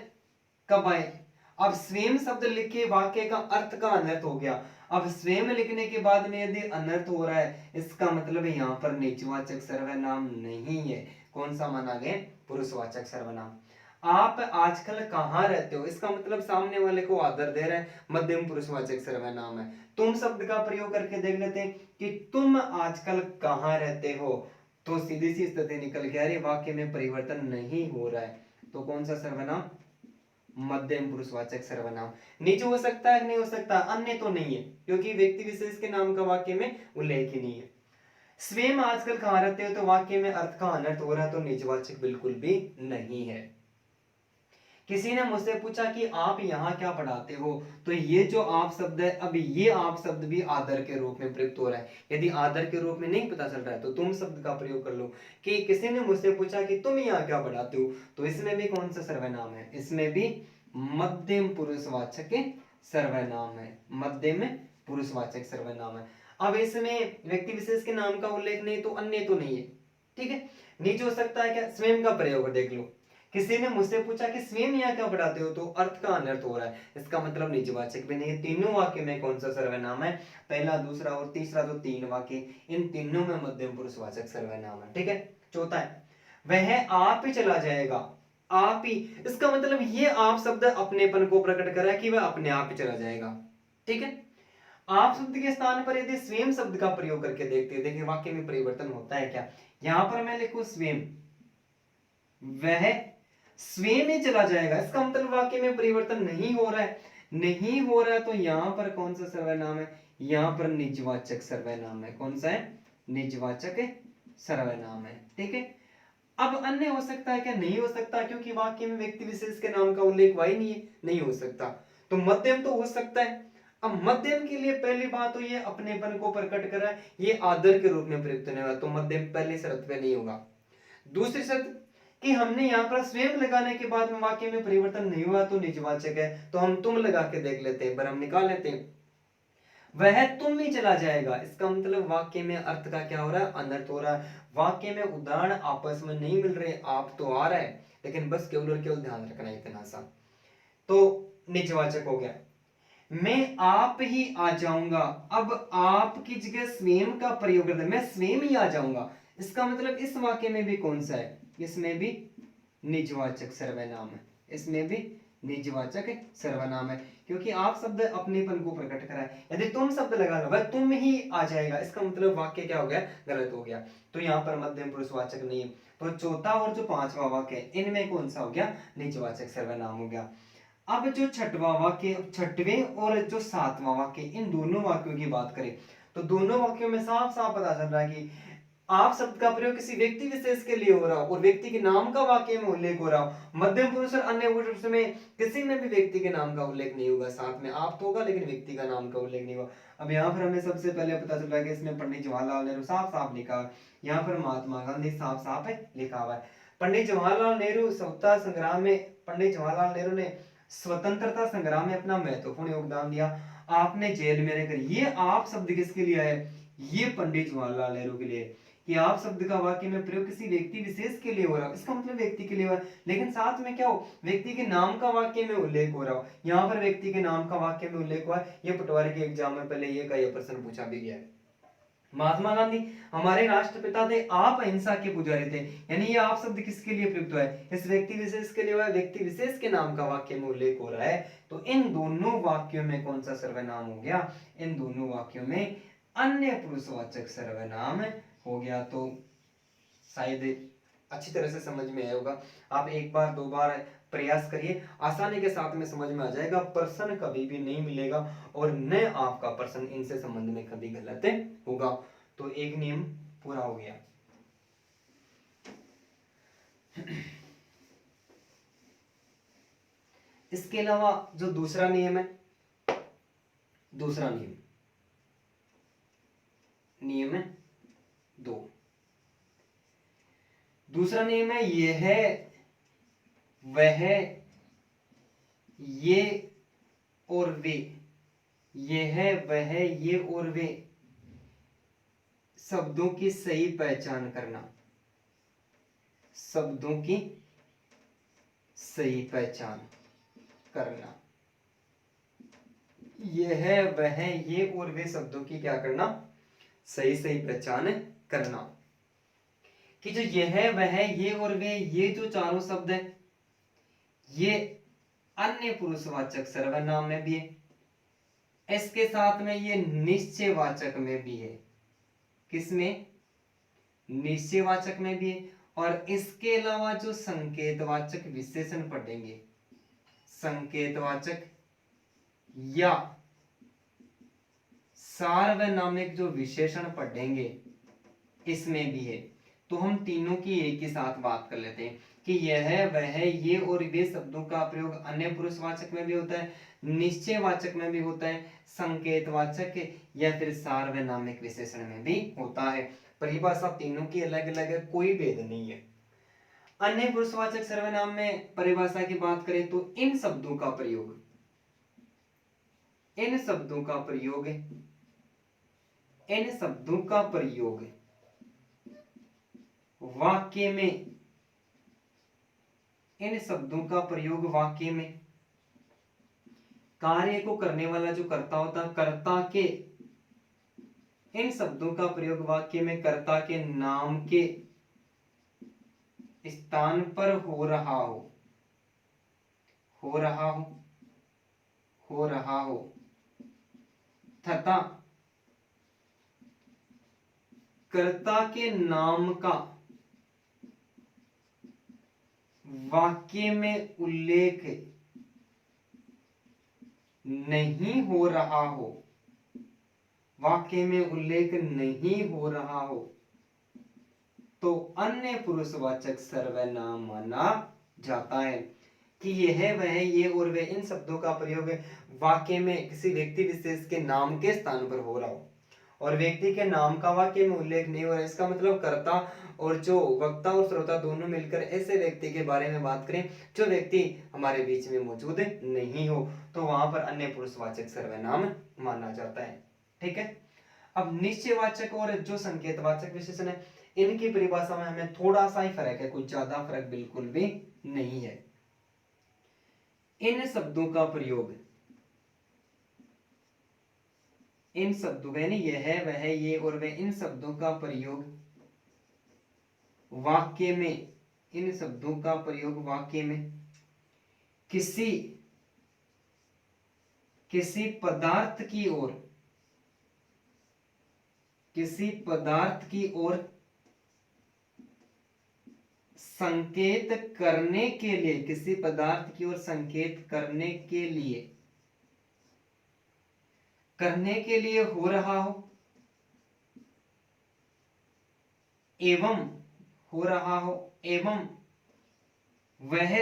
S1: कब आए। अब स्वयं शब्द लिखे वाक्य का अर्थ का अनर्थ हो गया। अब स्वयं लिखने के बाद में यदि अनर्थ हो रहा है इसका मतलब यहाँ पर निजवाचक सर्वनाम नहीं है। कौन सा माना गया? पुरुषवाचक सर्वनाम। आप आजकल कहाँ रहते हो, इसका मतलब सामने वाले को आदर दे रहा है, मध्यम पुरुषवाचक सर्वनाम है। तुम शब्द का प्रयोग करके देख लेते हैं कि तुम आजकल कहाँ रहते हो, तो सीधी सी स्थिति निकल गया, अरे वाक्य में परिवर्तन नहीं हो रहा है, तो कौन सा सर्वनाम? मध्यम पुरुषवाचक सर्वनाम। निज हो सकता है, नहीं हो सकता, अन्य तो नहीं है, क्योंकि व्यक्ति विशेष के नाम का वाक्य में उल्लेख ही नहीं है। स्वयं आजकल कहाँ रहते हो, तो वाक्य में अर्थ का अनर्थ हो रहा है, तो निजवाचक बिल्कुल भी नहीं है। किसी ने मुझसे पूछा कि आप यहाँ क्या पढ़ाते हो, तो ये जो आप शब्द है, अब ये आप शब्द भी आदर के रूप में प्रयुक्त हो रहा है। यदि आदर के रूप में नहीं पता चल रहा है तो तुम शब्द का प्रयोग कर लो। कि किसी ने मुझसे पूछा कि तुम यहाँ क्या पढ़ाते हो, तो इसमें भी कौन सा सर्वनाम है? इसमें भी मध्यम पुरुषवाचक सर्वनाम है, मध्यम पुरुषवाचक सर्वनाम है। अब इसमें व्यक्ति विशेष के नाम का उल्लेख नहीं, तो अन्य तो नहीं है, ठीक है। नीचे हो सकता है क्या? स्वयं का प्रयोग देख लो। किसी ने मुझसे पूछा कि स्वयं यहाँ क्या पढ़ाते हो, तो अर्थ का अनर्थ हो रहा है, इसका मतलब निजवाचक भी नहीं है। तीनों वाक्य में कौन सा सर्वनाम है? पहला, दूसरा और तीसरा, जो तीन वाक्य, इन तीनों में मध्यम पुरुषवाचक सर्वनाम है, ठीक है। चौथा है, वह आप ही चला जाएगा। आप ही, इसका मतलब ये आप शब्द अपनेपन को प्रकट कर रहा है कि वह अपने आप ही चला जाएगा, ठीक है। आप शब्द के स्थान पर यदि स्वयं शब्द का प्रयोग करके देखते हैं, देखिए वाक्य में परिवर्तन होता है क्या। यहां पर मैं लिखूं स्वयं, वह स्वयं ही चला जाएगा, इसका मतलब वाक्य में परिवर्तन नहीं हो रहा है, नहीं हो रहा है, तो यहां पर कौन सा सर्वनाम है? यहां पर निजवाचक सर्वनाम है। कौन सा है? निजवाचक सर्वनाम है, ठीक है। अब अन्य हो सकता है क्या? नहीं हो सकता, क्योंकि वाक्य में व्यक्ति विशेष के नाम का उल्लेख हुआ ही नहीं है, नहीं हो सकता। तो मध्यम तो हो सकता है। अब मध्यम के लिए पहली बात तो ये अपनेपन को प्रकट कर रहा है, ये आदर के रूप में प्रयुक्त होने वाला, तो मध्यम पहली शर्त पे नहीं होगा। दूसरी शर्त कि हमने यहाँ पर स्वयं लगाने के बाद में वाक्य में परिवर्तन नहीं हुआ, तो निजवाचक है, तो हम तुम लगा के देख लेते हैं, पर हम निकाल लेते हैं, वह तुम ही चला जाएगा। इसका मतलब वाक्य में अर्थ का क्या हो रहा है? अनर्थ हो रहा है। वाक्य में उदाहरण आपस में नहीं मिल रहे, आप तो आ रहा है, लेकिन बस केवल और केवल ध्यान रखना इतना सा, तो निजवाचक हो गया। मैं आप ही आ जाऊंगा, अब आपकी जगह स्वयं का प्रयोग करते, मैं स्वयं ही आ जाऊंगा, इसका मतलब इस वाक्य में भी कौन सा है? इसमें भी निजवाचक सर्वनाम है, इसमें भी निजवाचक सर्वनाम है, क्योंकि आप शब्द अपनेपन को प्रकट करा है। यदि तुम शब्द लगा लो, वह तुम ही आ जाएगा, इसका मतलब वाक्य क्या हो गया? गलत हो गया, तो यहाँ पर मध्यम पुरुषवाचक नहीं है। तो चौथा और जो पांचवा वाक्य है, इनमें कौन सा हो गया? निजवाचक सर्वनाम हो गया। अब जो छठवां वाक्य, छठवें और जो सातवां वाक्य, इन दोनों वाक्यों की बात करें तो दोनों वाक्यों में साफ साफ पता चल रहा है कि आप शब्द का प्रयोग किसी व्यक्ति विशेष के लिए हो रहा हो और व्यक्ति के नाम का वाक्य में उल्लेख हो रहा हो। मध्यम पुरुष और अन्य पुरुष में किसी में भी व्यक्ति के नाम का उल्लेख नहीं होगा, साथ में आप तो होगा लेकिन व्यक्ति का नाम का उल्लेख नहीं होगा। अब यहाँ पर हमें सबसे पहले पता चल रहा है कि इसमें पंडित जवाहरलाल नेहरू साफ साफ लिखा है, यहाँ पर महात्मा गांधी साफ साफ लिखा हुआ है। पंडित जवाहरलाल नेहरू स्वतंत्रता संग्राम में, पंडित जवाहरलाल नेहरू ने स्वतंत्रता संग्राम में अपना महत्वपूर्ण योगदान दिया, आपने जेल में रहकर, ये आप शब्द किसके लिए है? ये पंडित जवाहरलाल नेहरू के लिए। कि आप शब्द का वाक्य में प्रयोग किसी व्यक्ति विशेष के लिए हो रहा है, इसका मतलब व्यक्ति के लिए हो रहा है, लेकिन साथ में क्या हो? व्यक्ति के नाम का वाक्य में उल्लेख हो रहा हो। यहाँ पर व्यक्ति के नाम का वाक्य में उल्लेख हुआ है, ये पटवारी के एग्जाम में पहले ये का ये प्रश्न पूछा भी गया है। महात्मा गांधी हमारे राष्ट्रपिता थे, आप अहिंसा के पुजारी थे, यानी ये आप शब्द किसके लिए प्रयुक्त हुआ है? इस व्यक्ति विशेष के लिए हुआ है, व्यक्ति विशेष के नाम का वाक्य में उल्लेख हो रहा है, तो इन दोनों वाक्यों में कौन सा सर्वनाम हो गया? इन दोनों वाक्यों में अन्य पुरुषवाचक सर्वनाम हो गया। तो शायद अच्छी तरह से समझ में आया होगा, आप एक बार दो बार प्रयास करिए, आसानी के साथ में समझ में आ जाएगा, प्रश्न कभी भी नहीं मिलेगा और न आपका प्रश्न इनसे संबंध में कभी गलत होगा। तो एक नियम पूरा हो गया। इसके अलावा जो दूसरा नियम है, दूसरा नियम, नियम है 2, दूसरा नियम है यह वह ये और वे, यह वह ये और वे शब्दों की सही पहचान करना, शब्दों की सही पहचान करना, यह वह ये और वे शब्दों की क्या करना, सही सही पहचान करना। कि जो यह वह ये और वे, ये जो चारों शब्द है ये अन्य पुरुषवाचक सर्वनाम में भी है, इसके साथ में ये निश्चयवाचक में भी है। किसमें? निश्चयवाचक में भी है। और इसके अलावा जो संकेतवाचक विशेषण पढ़ेंगे, संकेतवाचक या सार्वनामिक जो विशेषण पढ़ेंगे इसमें भी है। तो हम तीनों की एक ही साथ बात कर लेते हैं कि यह वह ये और वे शब्दों का प्रयोग अन्य पुरुषवाचक में भी होता है, निश्चयवाचक में भी होता है, संकेतवाचक या फिर सार्वनामिक विशेषण में भी होता है। परिभाषा तीनों की अलग अलग है, कोई भेद नहीं है। अन्य पुरुषवाचक सर्वनाम में परिभाषा की बात करें तो इन शब्दों का प्रयोग, इन शब्दों का प्रयोग, इन शब्दों का प्रयोग वाक्य में, इन शब्दों का प्रयोग वाक्य में कार्य को करने वाला जो कर्ता होता है, कर्ता के, इन शब्दों का प्रयोग वाक्य में कर्ता के नाम के स्थान पर हो रहा हो, हो रहा हो, हो रहा हो, तथा कर्ता के नाम का वाक्य में उल्लेख नहीं हो रहा हो, वाक्य में उल्लेख नहीं हो रहा हो, तो अन्य पुरुषवाचक सर्वनाम माना जाता है। कि यह वह ये और वे इन शब्दों का प्रयोग वाक्य में किसी व्यक्ति विशेष के नाम के स्थान पर हो रहा हो और व्यक्ति के नाम का वाक्य में उल्लेख नहीं हो रहा है, इसका मतलब कर्ता और जो वक्ता और श्रोता दोनों मिलकर ऐसे व्यक्ति के बारे में बात करें जो व्यक्ति हमारे बीच में मौजूद नहीं हो, तो वहां पर अन्य पुरुषवाचक सर्वनाम माना जाता है। ठीक है। अब निश्चयवाचक और जो संकेतवाचक विशेषण है इनकी परिभाषा में हमें थोड़ा सा ही फर्क है, कुछ ज्यादा फर्क बिल्कुल भी नहीं है। इन शब्दों का प्रयोग, इन शब्दों यानी यह वह ये और वे इन शब्दों का प्रयोग वाक्य में, इन शब्दों का प्रयोग वाक्य में किसी किसी पदार्थ की ओर, किसी पदार्थ की ओर संकेत करने के लिए, किसी पदार्थ की ओर संकेत करने के लिए, करने के लिए हो रहा हो एवं, हो रहा हो एवं वह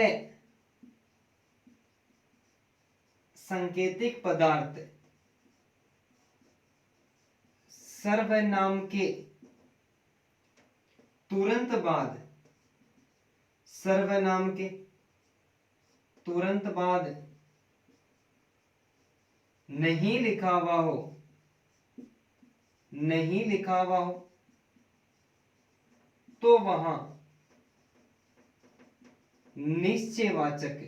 S1: सांकेतिक पदार्थ सर्वनाम के तुरंत बाद, सर्वनाम के तुरंत बाद नहीं लिखा हुआ हो, नहीं लिखा हुआ हो, तो वहां निश्चयवाचक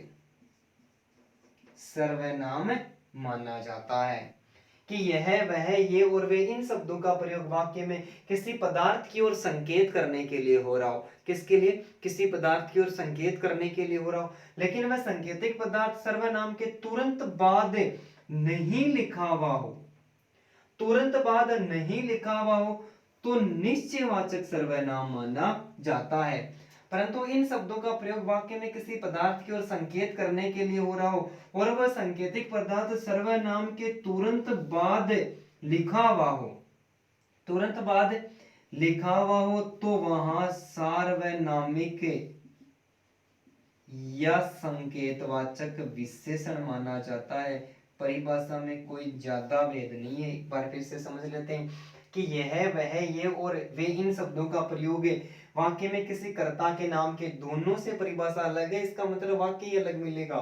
S1: सर्वनाम माना जाता है। कि यह वह ये और वे इन शब्दों का प्रयोग वाक्य में किसी पदार्थ की ओर संकेत करने के लिए हो रहा हो, किसके लिए? किसी पदार्थ की ओर संकेत करने के लिए हो रहा हो, लेकिन वह संकेतिक पदार्थ सर्वनाम के तुरंत बाद नहीं लिखा हुआ हो, तुरंत बाद नहीं लिखा हुआ हो तो निश्चयवाचक सर्वनाम माना जाता है। परंतु इन शब्दों का प्रयोग वाक्य में किसी पदार्थ की ओर संकेत करने के लिए हो रहा हो और वह संकेतिक पदार्थ सर्वनाम के तुरंत बाद लिखा हुआ हो, तुरंत बाद लिखा हुआ हो, तो वहां सार्वनामिक या संकेतवाचक विशेषण माना जाता है। परिभाषा में कोई ज्यादा भेद नहीं है। एक बार फिर से समझ लेते हैं कि यह, वह, ये और वे इन शब्दों का प्रयोग वाक्य में किसी कर्ता के नाम के दोनों से परिभाषा अलग है, इसका मतलब वाक्य ही अलग मिलेगा।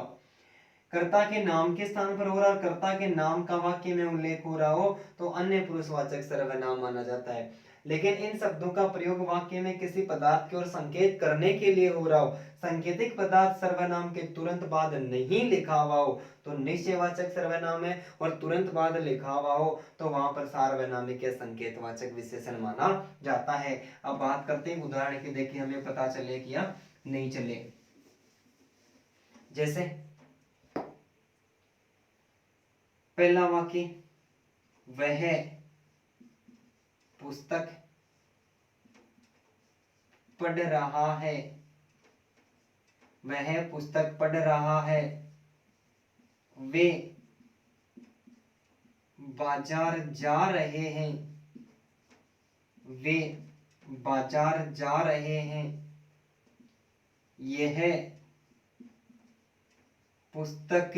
S1: कर्ता के नाम के स्थान पर हो रहा और कर्ता के नाम का वाक्य में उल्लेख हो रहा हो तो अन्य पुरुषवाचक सर्वनाम माना जाता है। लेकिन इन शब्दों का प्रयोग वाक्य में किसी पदार्थ की ओर संकेत करने के लिए हो रहा हो, संकेतिक पदार्थ सर्वनाम के तुरंत बाद नहीं लिखा हुआ हो तो निश्चयवाचक सर्वनाम है, और तुरंत बाद लिखा हुआ हो तो वहां पर सार्वनामिक या संकेतवाचक विशेषण माना जाता है। अब बात करते हैं उदाहरण की, देखिए हमें पता चले कि या नहीं चले। जैसे पहला वाक्य, वह पुस्तक पढ़ रहा है, वह पुस्तक पढ़ रहा है। वे बाजार जा रहे हैं, वे बाजार जा रहे हैं। यह पुस्तक,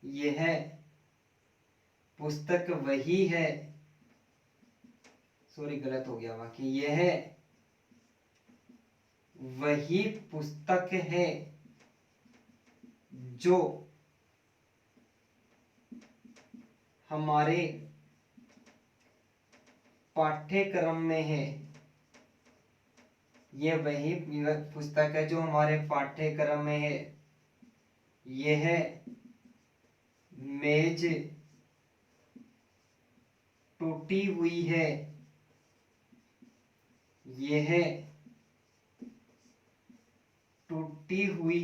S1: यह पुस्तक वही है, सॉरी गलत हो गया वाक्य, यह वही पुस्तक है जो हमारे पाठ्यक्रम में है, यह वही पुस्तक है जो हमारे पाठ्यक्रम में है। यह मेज टूटी हुई है, यह टूटी हुई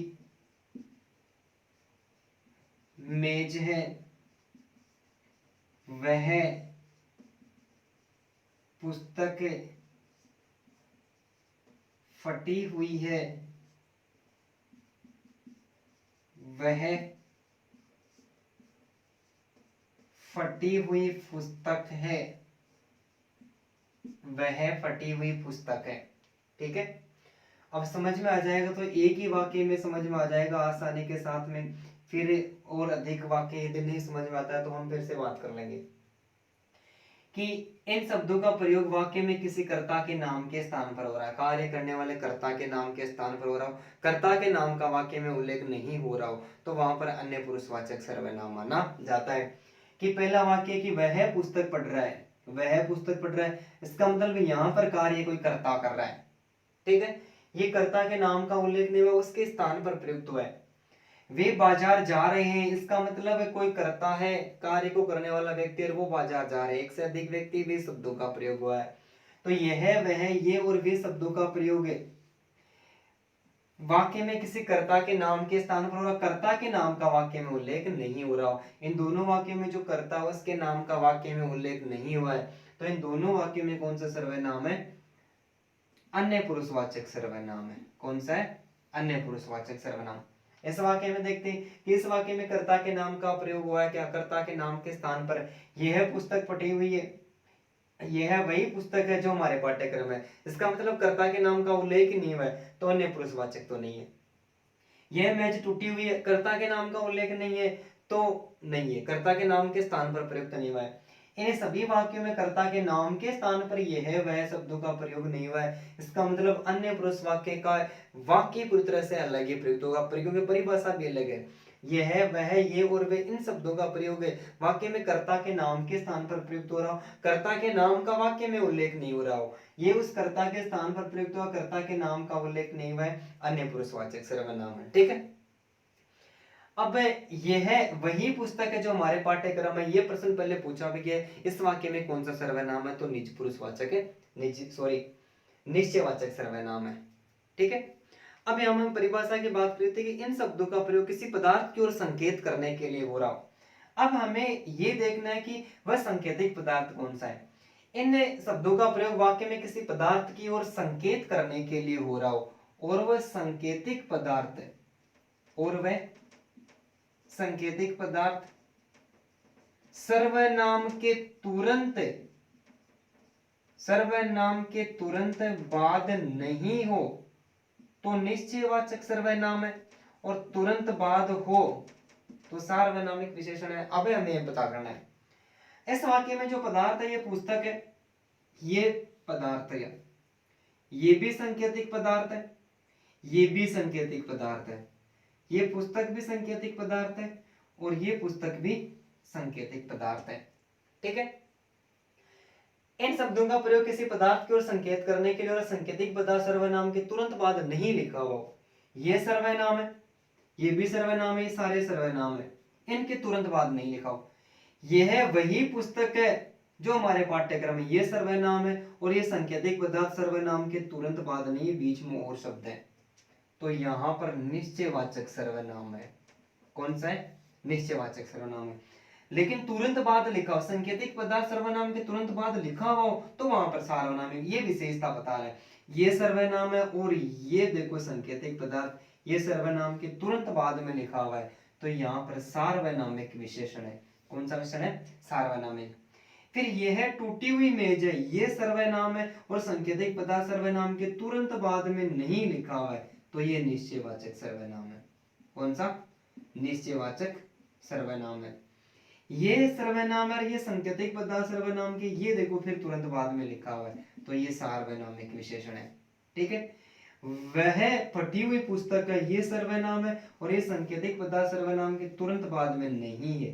S1: मेज है। वह पुस्तक फटी हुई है, वह फटी हुई पुस्तक है, वह फटी हुई पुस्तक है। ठीक है, अब समझ में आ जाएगा तो एक ही वाक्य में समझ में आ जाएगा आसानी के साथ में। फिर और अधिक वाक्य यदि नहीं समझ में आता है तो हम फिर से बात कर लेंगे कि इन शब्दों का प्रयोग वाक्य में किसी कर्ता के नाम के स्थान पर हो रहा है, कार्य करने वाले कर्ता के नाम के स्थान पर हो रहा हो, कर्ता के नाम का वाक्य में उल्लेख नहीं हो रहा हो तो वहां पर अन्य पुरुषवाचक सर्वनाम माना जाता है। कि पहला वाक्य कि वह पुस्तक पढ़ रहा है, वह पुस्तक पढ़ रहा है, इसका मतलब यहाँ पर कार्य कोई कर्ता कर रहा है। ठीक है, ये कर्ता के नाम का उल्लेख नहीं हुआ, उसके स्थान पर प्रयुक्त हुआ है। वे बाजार जा रहे हैं, इसका मतलब है कोई करता है, कार्य को करने वाला व्यक्ति और वो बाजार जा रहे हैं, एक से अधिक व्यक्ति, वे शब्दों का प्रयोग हुआ है। तो यह, वह, ये और वे शब्दों का प्रयोग है वाक्य में किसी कर्ता के नाम के स्थान पर हो रहा, कर्ता के नाम का वाक्य में उल्लेख नहीं हो रहा। इन दोनों वाक्यों में जो कर्ता है उसके नाम का वाक्य में उल्लेख नहीं हुआ है तो इन दोनों वाक्यों में कौन सा सर्वनाम है? अन्य पुरुषवाचक सर्वनाम है। कौन सा है? अन्य पुरुषवाचक सर्वनाम। इस वाक्य में देखते हैं कि इस वाक्य में कर्ता के नाम का प्रयोग हुआ है, क्या कर्ता के नाम के स्थान पर यह पुस्तक पढ़ी हुई है, यह वही पुस्तक है जो हमारे पाठ्यक्रम है, इसका मतलब कर्ता के नाम का उल्लेख नहीं हुआ है तो अन्य पुरुषवाचक तो नहीं है। यह मेज टूटी हुई है, कर्ता के नाम का उल्लेख नहीं है तो नहीं है, कर्ता के नाम के स्थान पर प्रयुक्त नहीं हुआ है। इन सभी वाक्यों में कर्ता के नाम के स्थान पर यह वह शब्दों का प्रयोग नहीं हुआ है, इसका मतलब अन्य पुरुष वाक्य का वाक्य पूरी तरह से अलग ही प्रयुक्त होगा, क्योंकि परिभाषा भी अलग है। यह, वह, ये और वे इन शब्दों का प्रयोग है वाक्य में कर्ता के नाम के स्थान पर प्रयुक्त हो रहा हो, कर्ता के नाम का वाक्य में उल्लेख नहीं हो रहा हो, ये उस कर्ता के स्थान पर प्रयुक्त हुआ, कर्ता के नाम का उल्लेख नहीं हुआ है, अन्य पुरुषवाचक सर्वनाम है। ठीक है, अब यह वही पुस्तक है जो हमारे पाठ्यक्रम में, ये प्रश्न पहले पूछा भी गया है, इस वाक्य में कौन सा सर्वनाम है? तो निज पुरुषवाचक है, निश्चयवाचक सर्वनाम है। ठीक है, अब यहां हम परिभाषा की बात करते हैं कि इन शब्दों का प्रयोग किसी पदार्थ की ओर संकेत करने के लिए हो रहा हो। अब हमें ये देखना है कि वह संकेतिक पदार्थ कौन सा है। इन शब्दों का प्रयोग वाक्य में किसी पदार्थ की ओर संकेत करने के लिए हो रहा हो और वह सांकेतिक पदार्थ है, और वह सांकेतिक पदार्थ सर्वनाम के तुरंत बाद नहीं हो, तो निश्चयवाचक सर्वनाम है, और तुरंत बाद हो तो सार्वनामिक विशेषण है। अब हमें यह पता करना है इस वाक्य में जो पदार्थ है ये पुस्तक है, ये पदार्थ है, ये भी सांकेतिक पदार्थ है, ये भी सांकेतिक पदार्थ है, ये पुस्तक भी सांकेतिक पदार्थ है, और ये पुस्तक भी सांकेतिक पदार्थ है। ठीक है, इन शब्दों का प्रयोग किसी पदार्थ की ओर संकेत करने के लिए और सांकेतिक पदार्थ सर्वनाम के तुरंत बाद नहीं लिखा हो। ये सर्वनाम है, ये भी सर्वनाम है, ये सारे सर्वनाम है, इनके तुरंत बाद नहीं लिखा हो। यह वही पुस्तक है जो हमारे पाठ्यक्रम में ये सर्वनाम है, और ये सांकेतिक पदार्थ सर्वनाम के तुरंत बाद नहीं, बीच में और शब्द है, तो यहां पर निश्चयवाचक सर्वनाम है। कौन सा है? निश्चयवाचक सर्वनाम है। लेकिन तुरंत बाद लिखा हो, सांकेतिक पदार्थ सर्वनाम के तुरंत बाद लिखा हो तो वहां पर सार्वनाम है। ये विशेषता बता रहा है, ये सर्वनाम है और ये देखो सांकेतिक पदार्थ, ये सर्वनाम के तुरंत बाद में लिखा हुआ है, तो यहाँ पर सार्वनामिक विशेषण है। कौन सा विशेषण है? सार्वनामिक। फिर यह टूटी हुई मेज है, ये सर्वनाम है और सांकेतिक पदार्थ सर्वनाम के तुरंत बाद में नहीं लिखा हुआ है, तो ये निश्चयवाचक सर्वनाम है। कौन सा? निश्चयवाचक सर्वनाम है। ये सर्वनाम है, ये सांकेतिक पदार्थ सर्वनाम के ये देखो फिर तुरंत बाद में लिखा हुआ है, तो ये सार्वनामिक विशेषण है। ठीक है, वह फटी हुई पुस्तक है, ये सर्वनाम है और ये सांकेतिक पदार्थ सर्वनाम के तुरंत बाद में नहीं है,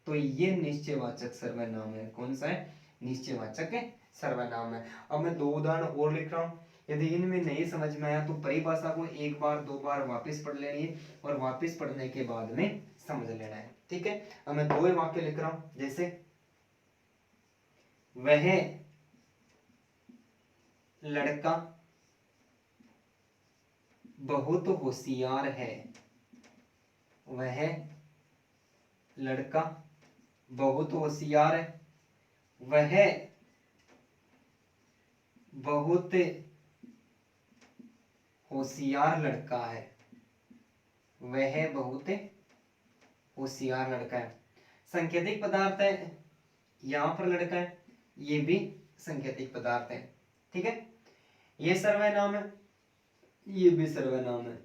S1: तो ये निश्चयवाचक सर्वनाम है। कौन सा है? निश्चयवाचक सर्वनाम है। अब मैं 2 उदाहरण और लिख रहा हूं, यदि इनमें नहीं समझ में आया तो परिभाषा को 1 बार 2 बार वापस पढ़ लेनी है, और वापस पढ़ने के बाद में समझ लेना है। ठीक है, अब मैं 2 वाक्य लिख रहा हूं, जैसे वह लड़का बहुत होशियार है, वह लड़का बहुत होशियार है, वह बहुत होशियार लड़का है, वह बहुत होशियार लड़का है। सांकेतिक पदार्थ है, यहां पर लड़का है, ये भी सांकेतिक पदार्थ है। ठीक है, ये सर्वनाम है, ये भी सर्वनाम है।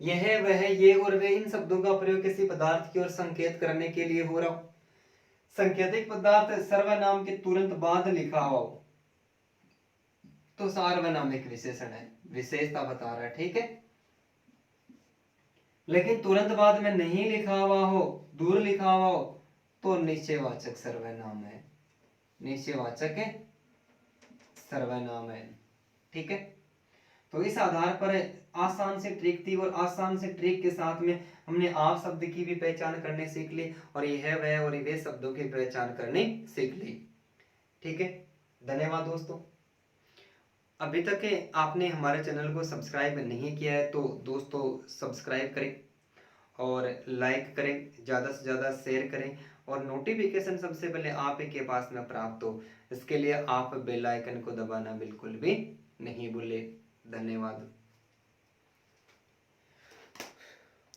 S1: यह वह ये और वे इन शब्दों का प्रयोग किसी पदार्थ की ओर संकेत करने के लिए हो रहा हो। सांकेतिक पदार्थ सर्वनाम के तुरंत बाद लिखा हो तो सार्वनामिक विशेषण है, विशेषता बता रहा है। ठीक है, लेकिन तुरंत बाद में नहीं लिखा हुआ हो, दूर लिखा हुआ हो, तो निश्चयवाचक सर्वनाम है, निश्चयवाचक सर्वनाम है। ठीक है, तो इस आधार पर आसान से ट्रिक थी, और आसान से ट्रिक के साथ में हमने आप शब्द की भी पहचान करने सीख ली, और यह वह और वे शब्दों की पहचान करनी सीख ली। ठीक है, धन्यवाद दोस्तों। अभी तक आपने हमारे चैनल को सब्सक्राइब नहीं किया है तो दोस्तों सब्सक्राइब करें और लाइक करें, ज़्यादा से ज़्यादा शेयर करें, और नोटिफिकेशन सबसे पहले आप ही के पास में प्राप्त हो, इसके लिए आप बेल आइकन को दबाना बिल्कुल भी नहीं भूलें। धन्यवाद।